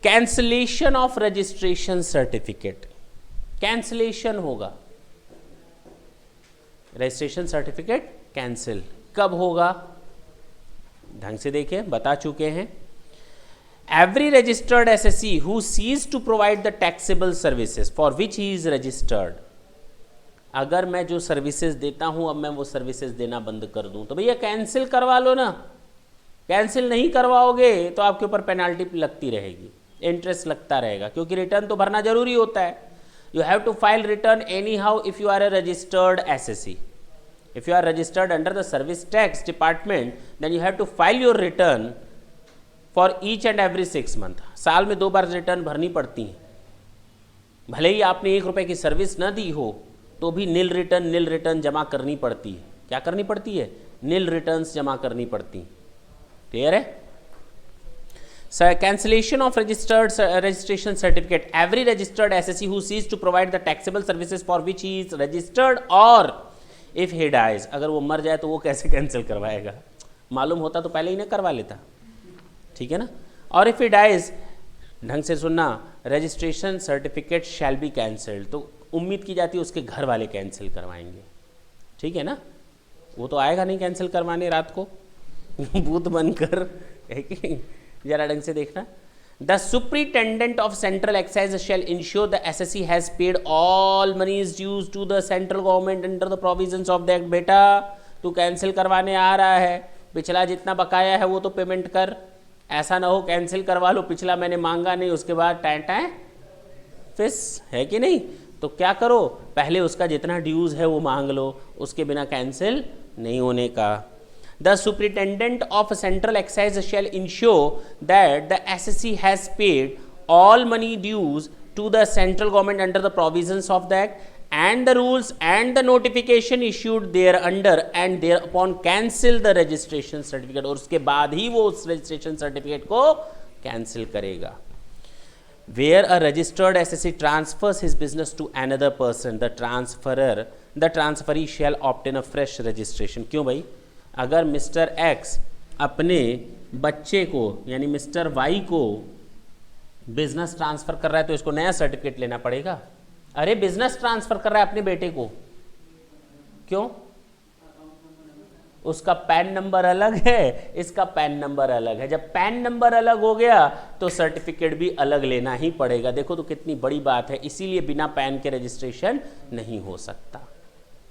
Cancellation of registration certificate, cancellation होगा, रजिस्ट्रेशन सर्टिफिकेट कैंसिल कब होगा? ढंग से देखें, बता चुके हैं। Every registered SSE who cease to provide the taxable services for which he is registered, अगर मैं जो सर्विसेज देता हूं अब मैं वो सर्विसेज देना बंद कर दूं तो भैया कैंसिल करवा लो ना। कैंसिल नहीं करवाओगे तो आपके ऊपर पेनाल्टी लगती रहेगी। इंटरेस्ट लगता रहेगा, क्योंकि रिटर्न तो भरना जरूरी होता है. You have to file return anyhow if you are a registered SSC. If you are registered under the service tax department then you have to file your return for each and every 6 month. साल में 2 बार रिटर्न भरनी पड़ती हैं. भले ही आपने 1 रुपये की सर्विस न दी हो तो भी नील रिटर्न जमा करनी पड़ती है. क्या करनी पड़ती है? नील रिटर्न्स जमा करनी पड़ती. क्लियर है? Cancellation of registration certificate. Every registered SSC who cease to provide the taxable services for which he is registered, or if he dies. अगर वो मर जाए तो वो कैसे कैंसिल करवाएगा? मालूम होता तो पहले ही ना करवा लेता. ठीक है ना? और if he dies, ढंग से सुनना, registration certificate shall be cancelled. तो उम्मीद की जाती है उसके घर वाले कैंसिल करवाएंगे. ठीक है ना? वो तो आएगा नहीं कैंसिल करवाने रात को भूत बनकर, है कि नहीं? जरा ढंग से देखना. The superintendent of central excise shall ensure the SSC has paid all moneys dues to the central government under the provisions of the act. बेटा तू कैंसिल करवाने आ रहा है, पिछला जितना बकाया है वो तो पेमेंट कर. ऐसा ना हो कैंसिल करवा लो, पिछला मैंने मांगा नहीं, उसके बाद टाइम फिस, है कि नहीं? तो क्या करो, पहले उसका जितना ड्यूज है वो मांग लो, उसके बिना कैंसिल नहीं होने का. The superintendent of central excise shall ensure that the SSC has paid all money dues to the central government under the provisions of the Act and the rules and the notification issued thereunder, and thereupon cancel the registration certificate. और उसके बाद ही वो उस registration certificate को cancel करेगा. Where a registered SSC transfers his business to another person, the transferee shall obtain a fresh registration. क्यों भाई? अगर मिस्टर एक्स अपने बच्चे को यानी मिस्टर वाई को बिजनेस ट्रांसफ़र कर रहा है तो इसको नया सर्टिफिकेट लेना पड़ेगा. अरे बिजनेस ट्रांसफ़र कर रहा है अपने बेटे को, क्यों? उसका पैन नंबर अलग है, इसका पैन नंबर अलग है. जब पैन नंबर अलग हो गया तो सर्टिफिकेट भी अलग लेना ही पड़ेगा. देखो तो कितनी बड़ी बात है. इसीलिए बिना पैन के रजिस्ट्रेशन नहीं हो सकता.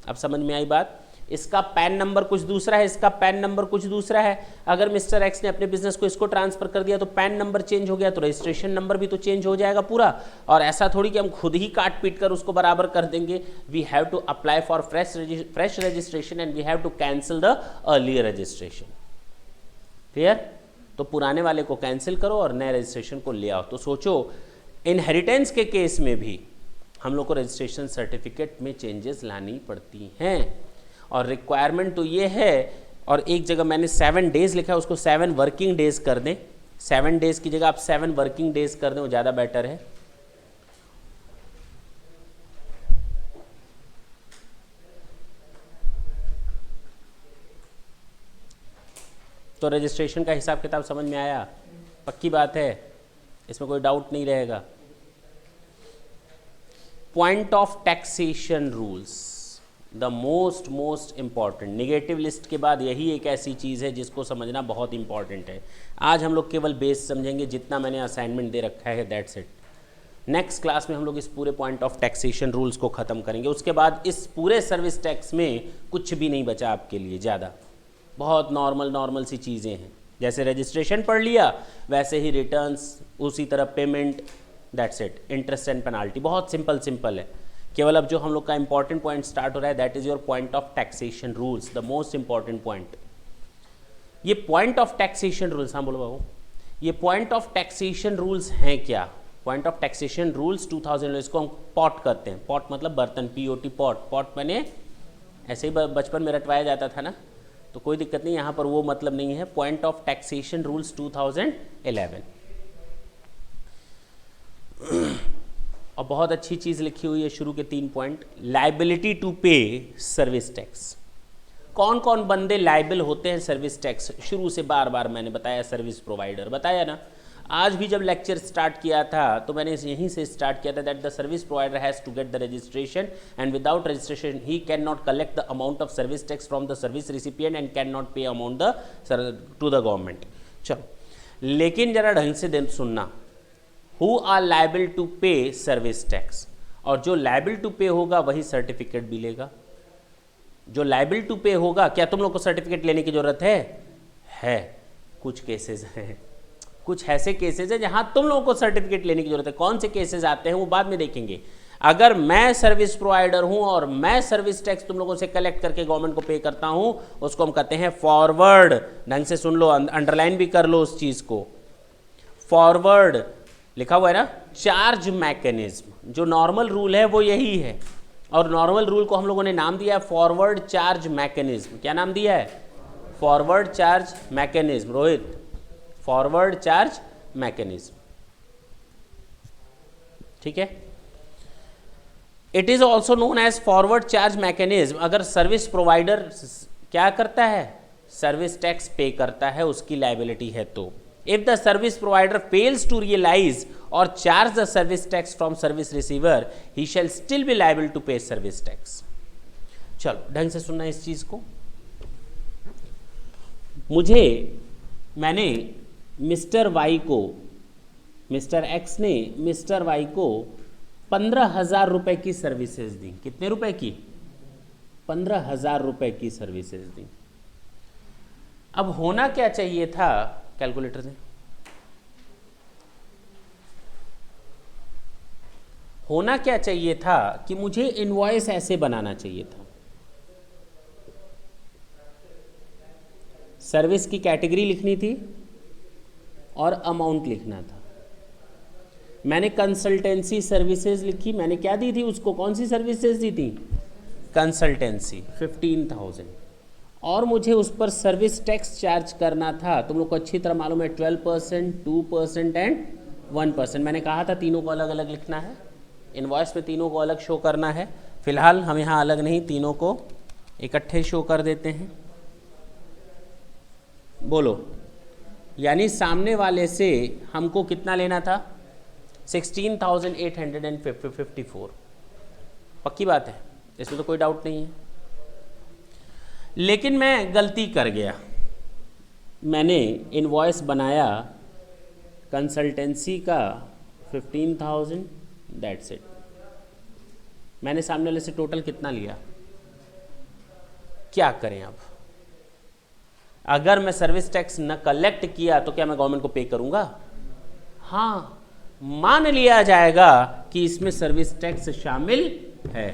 अब समझ में आई बात? इसका पैन नंबर कुछ दूसरा है, इसका पैन नंबर कुछ दूसरा है. अगर मिस्टर एक्स ने अपने बिजनेस को इसको ट्रांसफर कर दिया तो पैन नंबर चेंज हो गया तो रजिस्ट्रेशन नंबर भी तो चेंज हो जाएगा पूरा. और ऐसा थोड़ी कि हम खुद ही काट पीट कर उसको बराबर कर देंगे. We have to apply for fresh registration and we have to cancel the earlier registration. Clear? तो पुराने वाले को कैंसिल करो और नए रजिस्ट्रेशन को ले आओ. तो सोचो, इनहेरिटेंस के केस में भी हम लोग को रजिस्ट्रेशन सर्टिफिकेट में चेंजेस लानी पड़ती हैं. और रिक्वायरमेंट तो ये है, और एक जगह मैंने 7 डेज लिखा है, उसको 7 वर्किंग डेज कर दें. 7 डेज की जगह आप 7 वर्किंग डेज कर दें, वो ज़्यादा बेटर है. तो रजिस्ट्रेशन का हिसाब किताब समझ में आया? पक्की बात है, इसमें कोई डाउट नहीं रहेगा. Point of taxation rules, the most important. Negative list के बाद यही एक ऐसी चीज़ है जिसको समझना बहुत इंपॉर्टेंट है. आज हम लोग केवल बेस समझेंगे, जितना मैंने असाइनमेंट दे रखा है दैट्स इट. नेक्स्ट क्लास में हम लोग इस पूरे पॉइंट ऑफ टैक्सेशन रूल्स को ख़त्म करेंगे. उसके बाद इस पूरे सर्विस टैक्स में कुछ भी नहीं बचा आपके लिए ज़्यादा. बहुत नॉर्मल सी चीज़ें हैं. जैसे रजिस्ट्रेशन पढ़ लिया वैसे ही रिटर्न्स, उसी तरह payment, that's it. Interest and penalty बहुत सिंपल है. केवल अब जो हम लोग का इंपॉर्टेंट पॉइंट स्टार्ट हो रहा है that is your point of taxation rules, the most important point. ये पॉइंट ऑफ टैक्सेशन रूल्स, हाँ बोलो बाबू, ये पॉइंट ऑफ टैक्सेशन रूल्स हैं क्या? पॉइंट ऑफ टैक्सेशन रूल्स 2000, इसको हम पॉट करते हैं. पॉट मतलब बर्तन, POT, पॉट. पॉट मैंने ऐसे ही बचपन में रटवाया जाता था ना, तो कोई दिक्कत नहीं, यहाँ पर वो मतलब नहीं है. Point of taxation rules 2011. और बहुत अच्छी चीज़ लिखी हुई है शुरू के 3 point. Liability to pay service tax. कौन कौन बंदे लाइबल होते हैं सर्विस टैक्स? शुरू से बार बार मैंने बताया, सर्विस प्रोवाइडर बताया ना. आज भी जब लेक्चर स्टार्ट किया था तो मैंने यहीं से स्टार्ट किया था that the service provider has to get the registration and without registration he can not collect the amount of service tax from the service recipient and can not pay amount to the government. चलो, लेकिन जरा ढंग से सुनना. Who are liable to pay service tax? और जो liable to pay होगा वही सर्टिफिकेट भी लेगा. जो liable to pay होगा, क्या तुम लोग को सर्टिफिकेट लेने की जरूरत है? कुछ केसेस हैं, कुछ ऐसे केसेस है जहां तुम लोगों को सर्टिफिकेट लेने की जरूरत है। कौन से केसेस आते हैं वो बाद में देखेंगे। अगर मैं सर्विस प्रोवाइडर हूं और मैं सर्विस टैक्स तुम लोगों से कलेक्ट करके गवर्नमेंट को पे करता हूं, उसको हम कहते हैं फॉरवर्ड। ढंग से सुन लो, अंडरलाइन भी कर लो उस चीज को। फॉरवर्ड लिखा हुआ है ना, चार्ज मैकेनिज्म। जो नॉर्मल रूल है वो यही है, और नॉर्मल रूल को हम लोगों ने नाम दिया है फॉरवर्ड चार्ज मैकेनिज्म। क्या नाम दिया है? Forward charge mechanism. Rohit, forward charge mechanism, ठीक है। It is also known as forward charge mechanism. अगर सर्विस प्रोवाइडर क्या करता है? सर्विस टैक्स पे करता है, उसकी लाइबिलिटी है तो। If the service provider fails to realize और charge the service tax from service receiver, he shall still be liable to pay service tax. चलो ढंग से सुनना इस चीज को। मैंने मिस्टर वाई को, मिस्टर एक्स ने मिस्टर वाई को 15,000 रुपए की सर्विसेज दी। कितने रुपए की? 15,000 रुपए की सर्विसेज दी। अब होना क्या चाहिए था? कैलकुलेटर से होना क्या चाहिए था कि मुझे इनवॉइस ऐसे बनाना चाहिए था। सर्विस की कैटेगरी लिखनी थी और अमाउंट लिखना था। मैंने कंसल्टेंसी सर्विसेज लिखी। मैंने क्या दी थी उसको? कौन सी सर्विसेज दी थी? कंसल्टेंसी 15,000। और मुझे उस पर सर्विस टैक्स चार्ज करना था। तुम लोग को अच्छी तरह मालूम है 12%, 2% एंड 1%। मैंने कहा था तीनों को अलग अलग लिखना है, इनवॉइस में तीनों को अलग शो करना है। फिलहाल हम यहाँ अलग नहीं, तीनों को इकट्ठे शो कर देते हैं। बोलो, यानी सामने वाले से हमको कितना लेना था? 16,854। पक्की बात है, इसमें तो कोई डाउट नहीं है। लेकिन मैं गलती कर गया। मैंने इनवॉइस बनाया कंसल्टेंसी का 15,000, दैट्स इट। मैंने सामने वाले से टोटल कितना लिया? क्या करें अब? अगर मैं सर्विस टैक्स न कलेक्ट किया तो क्या मैं गवर्नमेंट को पे करूंगा? हाँ, मान लिया जाएगा कि इसमें सर्विस टैक्स शामिल है।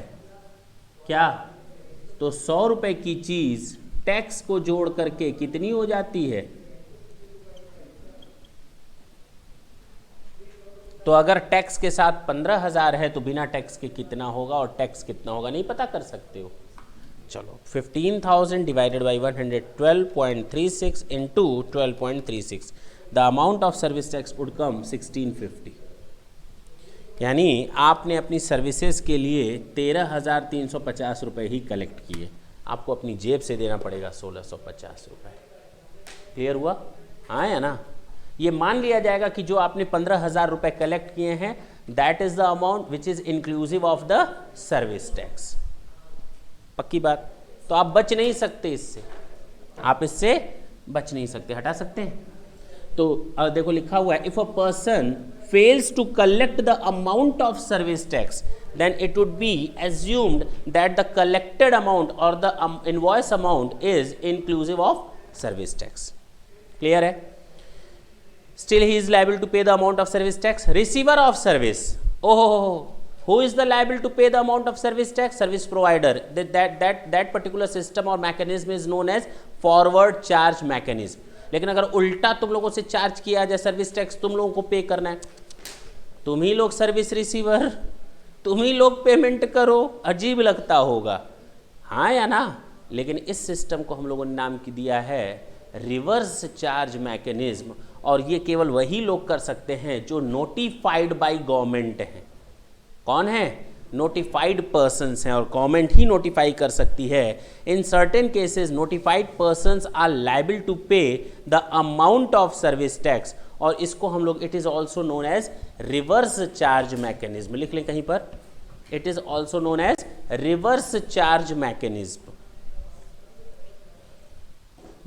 क्या? तो 100 रुपए की चीज टैक्स को जोड़ करके कितनी हो जाती है? तो अगर टैक्स के साथ 15,000 है तो बिना टैक्स के कितना होगा और टैक्स कितना होगा नहीं पता कर सकते हो। चलो 15,000 divided by 112.36 into 12.36, the amount of service tax would come 1650। यानी आपने अपनी सर्विसेज के लिए 13,350 रुपये ही कलेक्ट किए। आपको अपनी जेब से देना पड़ेगा 1,650 रुपये। क्लियर हुआ? हाँ या ना? ये मान लिया जाएगा कि जो आपने 15,000 रुपये कलेक्ट किए हैं, that is the amount which is inclusive of the service tax. पक्की बात? तो आप बच नहीं सकते इससे, आप इससे बच नहीं सकते, हटा सकते हैं। तो देखो लिखा हुआ है, if a person fails to collect the amount of service tax, then it would be assumed that the collected amount or the invoice amount is inclusive of service tax. Clear है? Still he is liable to pay the amount of service tax. Receiver of service, who is the liable to pay the amount of service tax? Service provider. That particular system or mechanism is known as forward charge mechanism. लेकिन अगर उल्टा तुम लोगों से चार्ज किया जाए सर्विस टैक्स, तुम लोगों को पे करना है, तुम ही लोग सर्विस रिसीवर, तुम ही लोग पेमेंट करो, अजीब लगता होगा, हाँ या ना? लेकिन इस सिस्टम को हम लोगों ने नाम दिया है रिवर्स चार्ज मैकेनिज्म, और ये केवल वही लोग कर सकते हैं जो नोटिफाइड बाय गवर्नमेंट हैं। कौन है? नोटिफाइड पर्सन्स हैं, और गवर्नमेंट ही नोटिफाई कर सकती है। In certain cases notified persons are liable to pay the amount of service tax, और इसको हम लोग it is also known as reverse charge mechanism. लिख लें कहीं पर, it is also known as reverse charge mechanism.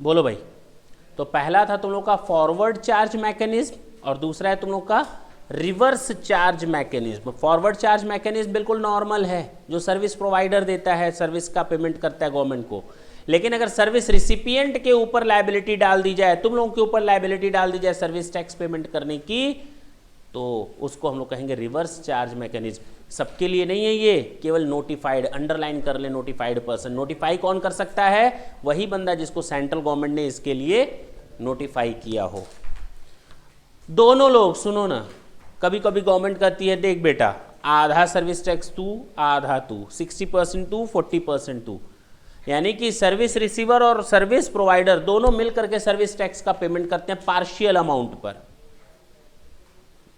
बोलो भाई। तो पहला था तुम लोग का फॉरवर्ड चार्ज मैकेनिज्म, और दूसरा है तुम लोग का reverse charge mechanism. Forward charge mechanism बिल्कुल नॉर्मल है, जो सर्विस प्रोवाइडर देता है, सर्विस का पेमेंट करता है गवर्नमेंट को। लेकिन अगर सर्विस रिसिपिएंट के ऊपर लायबिलिटी डाल दी जाए, तुम लोगों के ऊपर लायबिलिटी डाल दी जाए सर्विस टैक्स पेमेंट करने की, तो उसको हम लोग कहेंगे रिवर्स चार्ज मैकेनिज्म। सबके लिए नहीं है ये, केवल नोटिफाइड, अंडरलाइन कर ले, नोटिफाइड पर्सन। नोटिफाई कौन कर सकता है? वही बंदा जिसको सेंट्रल गवर्नमेंट ने इसके लिए नोटिफाई किया हो। दोनों लोग सुनो ना, कभी कभी गवर्नमेंट कहती है देख बेटा, आधा सर्विस टैक्स तू, आधा तू, 60% तू, 40% तू, यानी कि सर्विस रिसीवर और सर्विस प्रोवाइडर दोनों मिलकर के सर्विस टैक्स का पेमेंट करते हैं पार्शियल अमाउंट पर।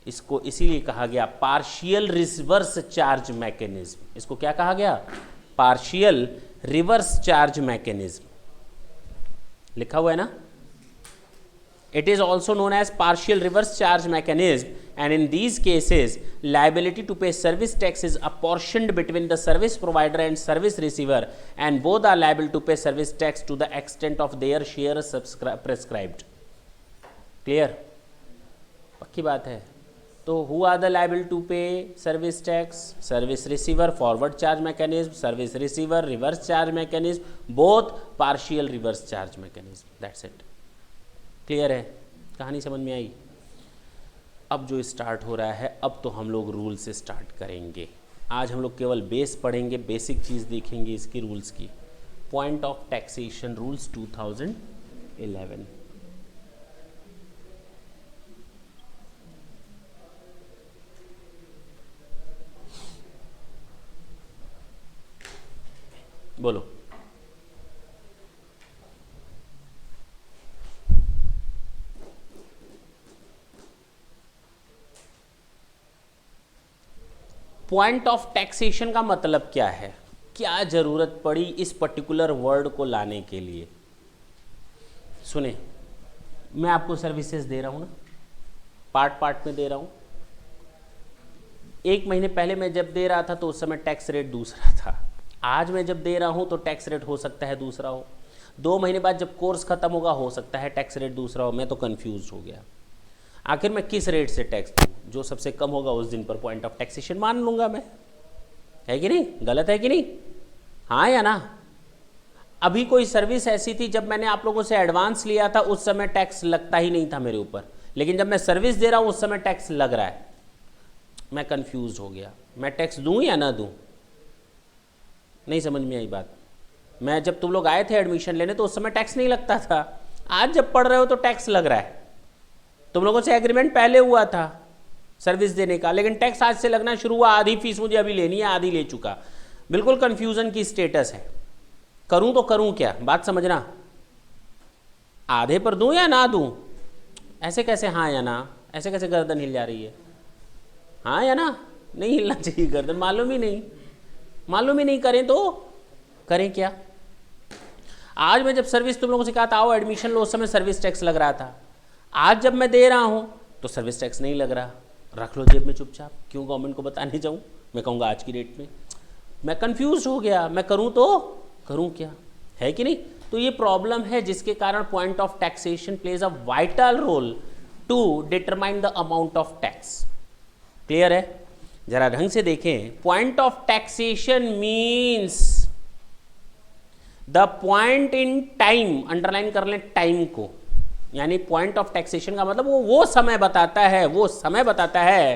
इसको इसीलिए कहा गया पार्शियल रिवर्स चार्ज मैकेनिज्म। इसको क्या कहा गया? Partial reverse charge mechanism. लिखा हुआ है ना? It is also known as partial reverse charge mechanism, and in these cases liability to pay service tax is apportioned between the service provider and service receiver, and both are liable to pay service tax to the extent of their share prescribed. Clear? पक्की बात है। तो who are the liable to pay service tax? Service receiver, forward charge mechanism, service receiver, reverse charge mechanism, both partial reverse charge mechanism. That's it. Clear है? कहानी समझ में आई? अब जो स्टार्ट हो रहा है, अब तो हम लोग रूल से स्टार्ट करेंगे। आज हम लोग केवल बेस पढ़ेंगे, बेसिक चीज़ देखेंगे इसकी, रूल्स की। Point of taxation rules 2011। बोलो। पॉइंट ऑफ टैक्सेशन का मतलब क्या है? क्या जरूरत पड़ी इस पर्टिकुलर वर्ड को लाने के लिए? सुने, मैं आपको सर्विसेज दे रहा हूं ना, पार्ट पार्ट में दे रहा हूं। एक महीने पहले मैं जब दे रहा था तो उस समय टैक्स रेट दूसरा था। आज मैं जब दे रहा हूं तो टैक्स रेट हो सकता है दूसरा हो। 2 महीने बाद जब कोर्स खत्म होगा हो सकता है टैक्स रेट दूसरा हो। मैं तो कंफ्यूज हो गया, आखिर मैं किस रेट से टैक्स दूँ? जो सबसे कम होगा उस दिन पर पॉइंट ऑफ टैक्सेशन मान लूंगा मैं। है कि नहीं? गलत है कि नहीं? हाँ या ना? अभी कोई सर्विस ऐसी थी जब मैंने आप लोगों से एडवांस लिया था उस समय टैक्स लगता ही नहीं था मेरे ऊपर, लेकिन जब मैं सर्विस दे रहा हूँ उस समय टैक्स लग रहा है। मैं कंफ्यूज हो गया, मैं टैक्स दूँ या ना दूँ? नहीं समझ में आई बात। मैं जब तुम लोग आए थे एडमिशन लेने तो उस समय टैक्स नहीं लगता था, आज जब पढ़ रहे हो तो टैक्स लग रहा है। तुम लोगों से एग्रीमेंट पहले हुआ था सर्विस देने का, लेकिन टैक्स आज से लगना शुरू हुआ। आधी फीस मुझे अभी लेनी है, आधी ले चुका। बिल्कुल कंफ्यूजन की स्टेटस है। करूं तो करूं क्या? बात समझना। आधे पर दूं या ना दूं? ऐसे कैसे हाँ या ना? ऐसे कैसे गर्दन हिल जा रही है? हाँ या ना? नहीं हिलना चाहिए गर्दन। मालूम ही नहीं करें तो करें क्या? आज मैं जब सर्विस तुम लोगों से कहा था आओ एडमिशन लो, उस समय सर्विस टैक्स लग रहा था। आज जब मैं दे रहा हूं तो सर्विस टैक्स नहीं लग रहा। रख लो जेब में चुपचाप, क्यों गवर्नमेंट को बताने जाऊं? मैं कहूँगा आज की डेट में मैं कंफ्यूज हो गया, मैं करूं तो करूं क्या? है कि नहीं? तो ये प्रॉब्लम है जिसके कारण point of taxation plays a vital role to determine the amount of tax. Clear है? जरा ढंग से देखें। Point of taxation means the point in time, underline कर लें टाइम को, यानी पॉइंट ऑफ टैक्सेशन का मतलब वो समय बताता है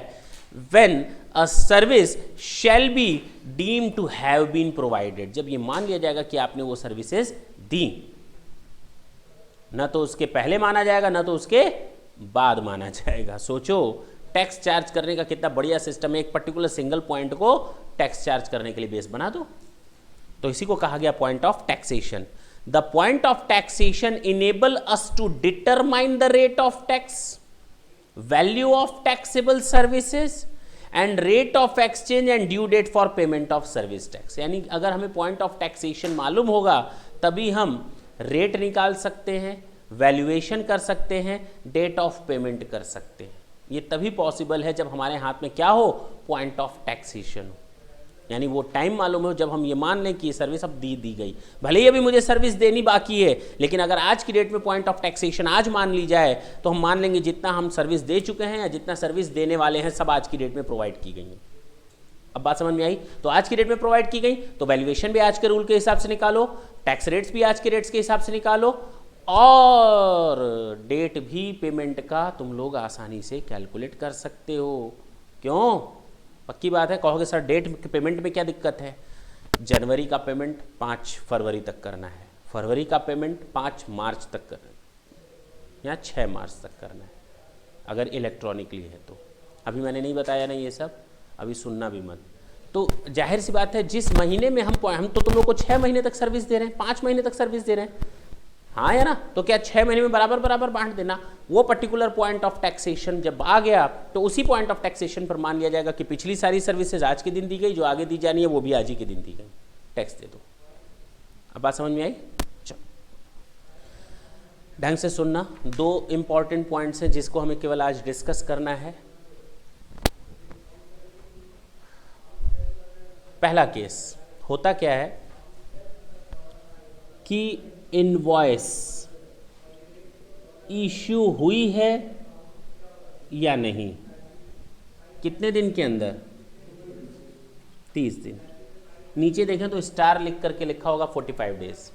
when a service shall be deem to have been provided, जब ये मान लिया जाएगा कि आपने वो सर्विसेज दी। ना तो उसके पहले माना जाएगा ना तो उसके बाद माना जाएगा। सोचो टैक्स चार्ज करने का कितना बढ़िया सिस्टम है। एक पर्टिकुलर सिंगल पॉइंट को टैक्स चार्ज करने के लिए बेस बना दो। तो इसी को कहा गया point of taxation. The point of taxation enable us to determine the rate of tax, value of taxable services and rate of exchange and due date for payment of service tax। यानी अगर हमें point of taxation मालूम होगा तभी हम रेट निकाल सकते हैं, वैल्यूएशन कर सकते हैं, डेट ऑफ पेमेंट कर सकते हैं। ये तभी पॉसिबल है जब हमारे हाथ में क्या हो? पॉइंट ऑफ टैक्सेशन हो, यानी वो टाइम मालूम हो जब हम ये मान लें कि ये सर्विस अब दी गई। भले ही अभी मुझे सर्विस देनी बाकी है, लेकिन अगर आज की डेट में पॉइंट ऑफ टैक्सेशन आज मान ली जाए तो हम मान लेंगे जितना हम सर्विस दे चुके हैं या जितना सर्विस देने वाले हैं सब आज की डेट में प्रोवाइड की गई है। अब बात समझ में आई? तो आज की डेट में प्रोवाइड की गई तो वैल्यूएशन भी आज के रूल के हिसाब से निकालो, टैक्स रेट्स भी आज के रेट्स के हिसाब से निकालो, और डेट भी पेमेंट का तुम लोग आसानी से कैलकुलेट कर सकते हो। क्यों? पक्की बात है। कहोगे सर डेट पेमेंट में क्या दिक्कत है? जनवरी का पेमेंट 5 फरवरी तक करना है, फरवरी का पेमेंट 5 मार्च तक करना है या 6 मार्च तक करना है अगर इलेक्ट्रॉनिकली है तो। अभी मैंने नहीं बताया ना ये सब, अभी सुनना भी मत। तो जाहिर सी बात है जिस महीने में हम तो तुम लोग को 6 महीने तक सर्विस दे रहे हैं, 5 महीने तक सर्विस दे रहे हैं, हाँ या ना? तो क्या 6 महीने में बराबर बराबर बांट देना? वो पर्टिकुलर पॉइंट ऑफ टैक्सेशन जब आ गया तो उसी पॉइंट ऑफ टैक्सेशन पर मान लिया जाएगा कि पिछली सारी सर्विसेज आज के दिन दी गई, जो आगे दी जानी है वो भी आज ही के दिन दी गई, टैक्स दे दो। अब बात समझ में आई? चलो ढंग से सुनना, 2 इंपॉर्टेंट पॉइंट्स हैं जिसको हमें केवल आज डिस्कस करना है। पहला केस होता क्या है कि इनवॉइस इश्यू हुई है या नहीं, कितने दिन के अंदर? 30 दिन। नीचे देखें तो स्टार लिख करके लिखा होगा 45 डेज।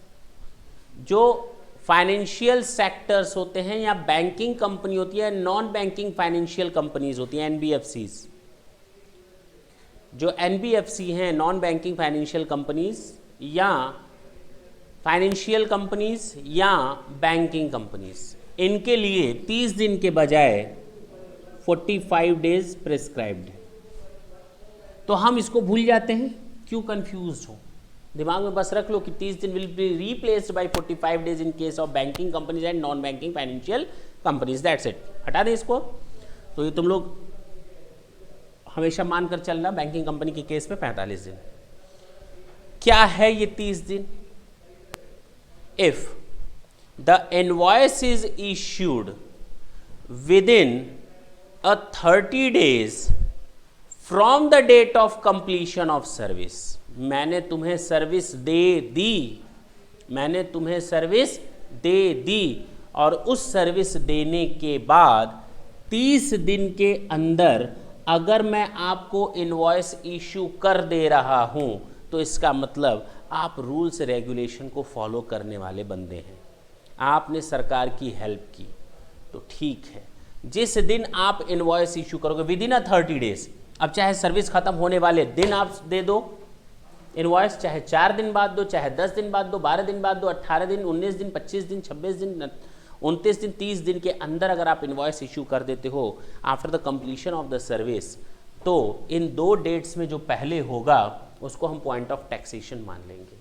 जो फाइनेंशियल सेक्टर्स होते हैं या बैंकिंग कंपनी होती है, नॉन बैंकिंग फाइनेंशियल कंपनीज होती हैं, एनबीएफसीज, जो एनबीएफसी हैं, नॉन बैंकिंग फाइनेंशियल कंपनीज या फाइनेंशियल कंपनीज या बैंकिंग कंपनीज, इनके लिए 30 दिन के बजाय 45 डेज प्रिस्क्राइब्ड है। तो हम इसको भूल जाते हैं, क्यों कंफ्यूज हो? दिमाग में बस रख लो कि 30 दिन will be replaced by 45 days in case of banking companies and non banking financial companies, that's it. हटा दें इसको। तो ये तुम लोग हमेशा मानकर चलना, बैंकिंग कंपनी के केस में 45 दिन। क्या है ये 30 दिन? If the invoice is issued within a 30 days from the date of completion of service, मैंने तुम्हें सर्विस दे दी, मैंने तुम्हें सर्विस दे दी, और उस सर्विस देने के बाद 30 दिन के अंदर अगर मैं आपको इनवॉइस इशू कर दे रहा हूं तो इसका मतलब आप रूल्स रेगुलेशन को फॉलो करने वाले बंदे हैं, आपने सरकार की हेल्प की, तो ठीक है। जिस दिन आप इनवॉइस इशू करोगे विदिन अ 30 डेज, अब चाहे सर्विस खत्म होने वाले दिन आप दे दो इनवॉइस, चाहे 4 दिन बाद दो, चाहे 10 दिन बाद दो, 12 दिन बाद दो, 18 दिन, 19 दिन, 25 दिन, 26 दिन, 29 दिन, 30 दिन के अंदर अगर आप इनवॉइस इशू कर देते हो after the completion of the service, तो इन 2 डेट्स में जो पहले होगा उसको हम पॉइंट ऑफ टैक्सेशन मान लेंगे।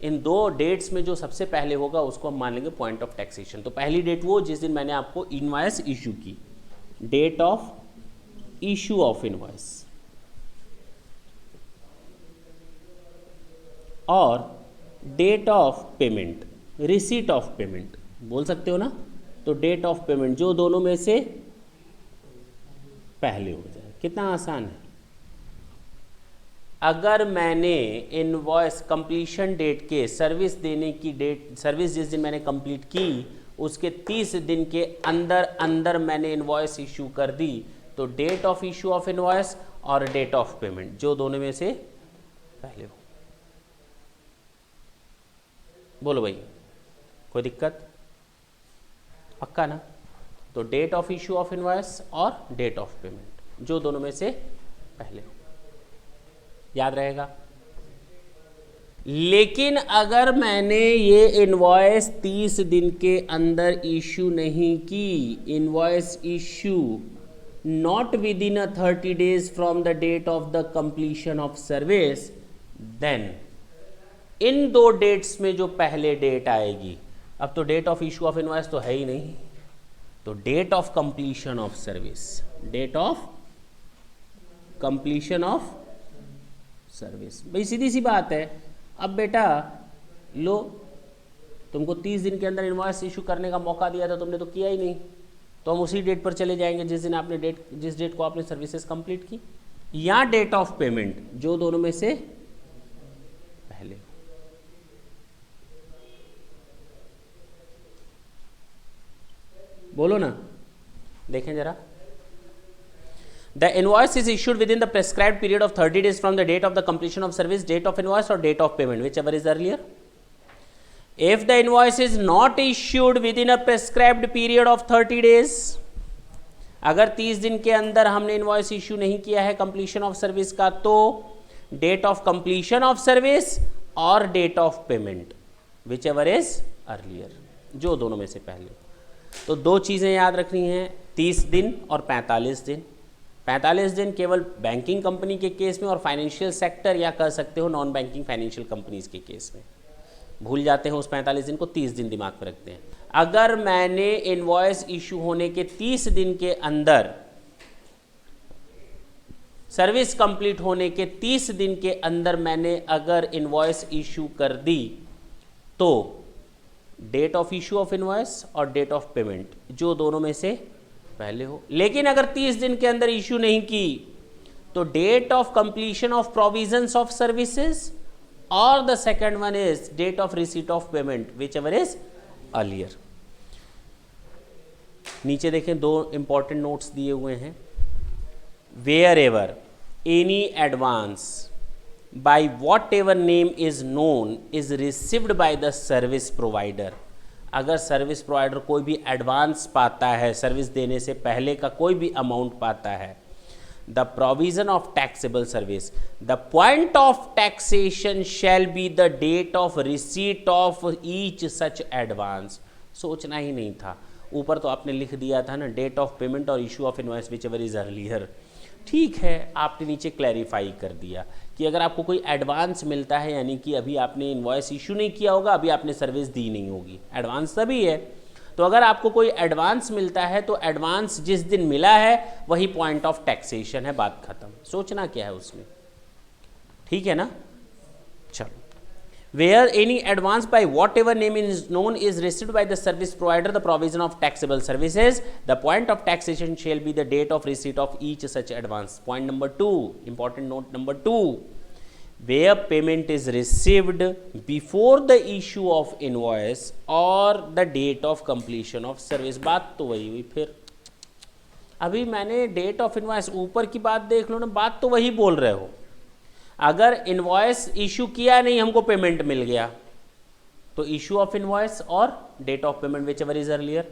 इन 2 डेट्स में जो सबसे पहले होगा उसको हम मान लेंगे पॉइंट ऑफ टैक्सेशन। तो पहली डेट वो जिस दिन मैंने आपको इनवॉइस इशू की, date of issue of invoice, और date of payment, receipt of payment बोल सकते हो ना। तो डेट ऑफ पेमेंट जो दोनों में से पहले हो जाए। कितना आसान है। अगर मैंने इनवॉइस कंप्लीशन डेट के सर्विस देने की डेट, सर्विस जिस दिन मैंने कंप्लीट की उसके 30 दिन के अंदर अंदर मैंने इनवॉइस इशू कर दी, तो date of issue of invoice और डेट ऑफ पेमेंट जो दोनों में से पहले हो। बोलो भाई, कोई दिक्कत? पक्का ना? तो date of issue of invoice और डेट ऑफ पेमेंट जो दोनों में से पहले हो, याद रहेगा। लेकिन अगर मैंने ये इनवॉइस 30 दिन के अंदर इशू नहीं की, invoice issue not within a 30 days from the date of the completion of service, then in 2 dates में जो पहले डेट आएगी, अब तो date of issue of invoice तो है ही नहीं, तो date of completion of service, date of completion of service. भाई सीधी सी बात है। अब बेटा लो, तुमको 30 दिन के अंदर इनवॉइस इशू करने का मौका दिया था, तुमने तो किया ही नहीं, तो हम उसी डेट पर चले जाएंगे जिस दिन आपने जिस डेट को आपने सर्विसेज कंप्लीट की, या डेट ऑफ पेमेंट जो दोनों में से पहले। बोलो ना, देखें जरा। The invoice is issued within the prescribed period of 30 days from the date of the completion of service, date of invoice or date of payment, whichever is earlier. If the invoice is not issued within a prescribed period of 30 days, अगर 30 दिन के अंदर हमने इन्वॉइस इश्यू नहीं किया है कंप्लीशन ऑफ सर्विस का, तो date of completion of service और date of payment whichever is earlier, जो दोनों में से पहले। तो दो चीज़ें याद रखनी हैं, 30 दिन और 45 दिन। 45 दिन केवल बैंकिंग कंपनी के केस में और फाइनेंशियल सेक्टर, या कह सकते हो नॉन बैंकिंग फाइनेंशियल कंपनीज के केस में। भूल जाते हैं उस 45 दिन को, 30 दिन दिमाग में रखते हैं। अगर मैंने इनवॉइस इशू होने के 30 दिन के अंदर, सर्विस कंप्लीट होने के 30 दिन के अंदर मैंने अगर इनवॉइस इशू कर दी, तो date of issue of invoice और डेट ऑफ पेमेंट जो दोनों में से पहले हो। लेकिन अगर 30 दिन के अंदर इशू नहीं की, तो date of completion of provisions of services और the second one is date of receipt of payment whichever is earlier. नीचे देखें, दो इंपॉर्टेंट नोट्स दिए हुए हैं। Wherever any advance by whatever name is known is received by the service provider, अगर सर्विस प्रोवाइडर कोई भी एडवांस पाता है, सर्विस देने से पहले का कोई भी अमाउंट पाता है, the provision of taxable service, the point of taxation shall be the date of receipt of each such advance. सोचना ही नहीं था, ऊपर तो आपने लिख दिया था ना, डेट ऑफ पेमेंट और issue of invoice which ever is earlier. ठीक है, आपने नीचे क्लैरिफाई कर दिया कि अगर आपको कोई एडवांस मिलता है, यानी कि अभी आपने इनवॉइस इशू नहीं किया होगा, अभी आपने सर्विस दी नहीं होगी, एडवांस तभी है। तो अगर आपको कोई एडवांस मिलता है, तो एडवांस जिस दिन मिला है वही पॉइंट ऑफ टैक्सेशन है, बात खत्म। सोचना क्या है उसमें, ठीक है ना। चलो, where any advance by whatever name is known is received by the service provider the provision of taxable services, the point of taxation shall be the date of receipt of each such advance. Point number 2, important note number 2, where payment is received before the issue of invoice or the date of completion of service। बात तो वही हुई। फिर अभी मैंने डेट ऑफ इनवॉइस, ऊपर की बात देख लो ना, बात तो वही बोल रहे हो। अगर इनवॉइस इशू किया नहीं, हमको पेमेंट मिल गया, तो इशू ऑफ इनवॉइस और date of payment whichever is earlier.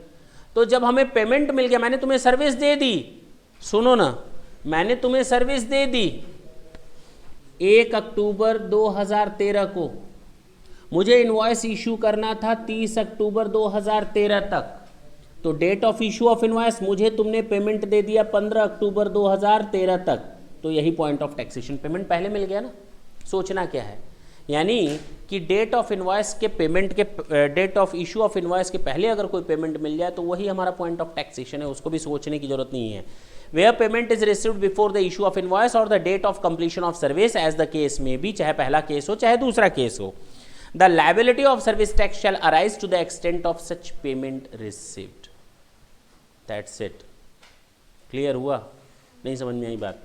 तो जब हमें पेमेंट मिल गया, मैंने तुम्हें सर्विस दे दी, सुनो ना, मैंने तुम्हें सर्विस दे दी 1 अक्टूबर 2013 को, मुझे इनवॉइस इशू करना था 30 अक्टूबर 2013 तक, तो date of issue of invoice मुझे तुमने पेमेंट दे दिया 15 अक्टूबर 2013 तक, तो यही पॉइंट ऑफ टैक्सेशन, पेमेंट पहले मिल गया ना। सोचना क्या है, यानी कि डेट ऑफ इनवॉइस के पेमेंट के, date of issue of invoice के पहले अगर कोई पेमेंट मिल जाए तो वही हमारा पॉइंट ऑफ टैक्सेशन है, उसको भी सोचने की जरूरत नहीं है। Where payment is received before the issue of invoice और the date of completion of service as the case में भी, चाहे पहला केस हो चाहे दूसरा केस हो, the liability of service tax shall arise to the extent of such payment received. That's it. Clear हुआ? नहीं समझ में आई बात?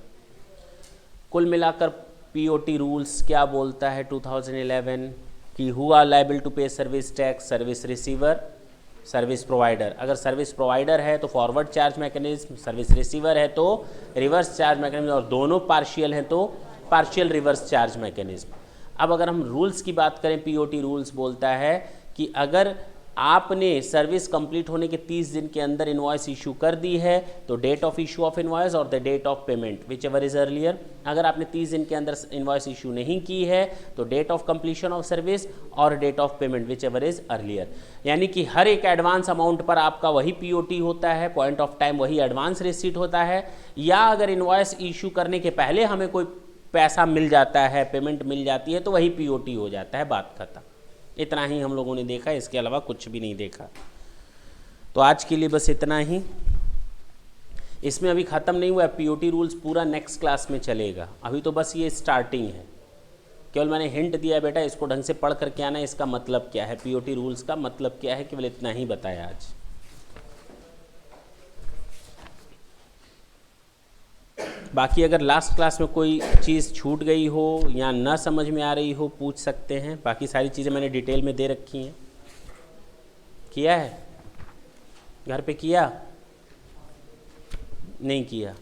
कुल मिलाकर पीओटी रूल्स क्या बोलता है 2011 कि who are liable to pay service tax? Service receiver, service provider. अगर सर्विस प्रोवाइडर है तो forward charge mechanism, service receiver है तो रिवर्स चार्ज मैकेनिज्म, और दोनों पार्शियल हैं तो पार्शियल रिवर्स चार्ज मैकेनिज्म। अब अगर हम रूल्स की बात करें, पीओटी रूल्स बोलता है कि अगर आपने सर्विस कंप्लीट होने के 30 दिन के अंदर इनवॉइस इशू कर दी है, तो date of issue of invoice और the date of payment whichever is earlier. अगर आपने 30 दिन के अंदर इनवॉइस इशू नहीं की है, तो date of completion of service और date of payment whichever is earlier. यानी कि हर एक एडवांस अमाउंट पर आपका वही पीओटी होता है, पॉइंट ऑफ टाइम वही एडवांस रिसीट होता है, या अगर इनवॉइस इशू करने के पहले हमें कोई पैसा मिल जाता है, पेमेंट मिल जाती है, तो वही पीओटी हो जाता है, बात खत्म। इतना ही हम लोगों ने देखा, इसके अलावा कुछ भी नहीं देखा। तो आज के लिए बस इतना ही। इसमें अभी ख़त्म नहीं हुआ, पीओटी रूल्स पूरा नेक्स्ट क्लास में चलेगा, अभी तो बस ये स्टार्टिंग है। केवल मैंने हिंट दिया बेटा, इसको ढंग से पढ़ करके आना, इसका मतलब क्या है, पीओटी रूल्स का मतलब क्या है, केवल इतना ही बताया आज। बाकी अगर लास्ट क्लास में कोई चीज़ छूट गई हो या ना समझ में आ रही हो, पूछ सकते हैं। बाकी सारी चीज़ें मैंने डिटेल में दे रखी हैं। किया है घर पे? किया नहीं किया?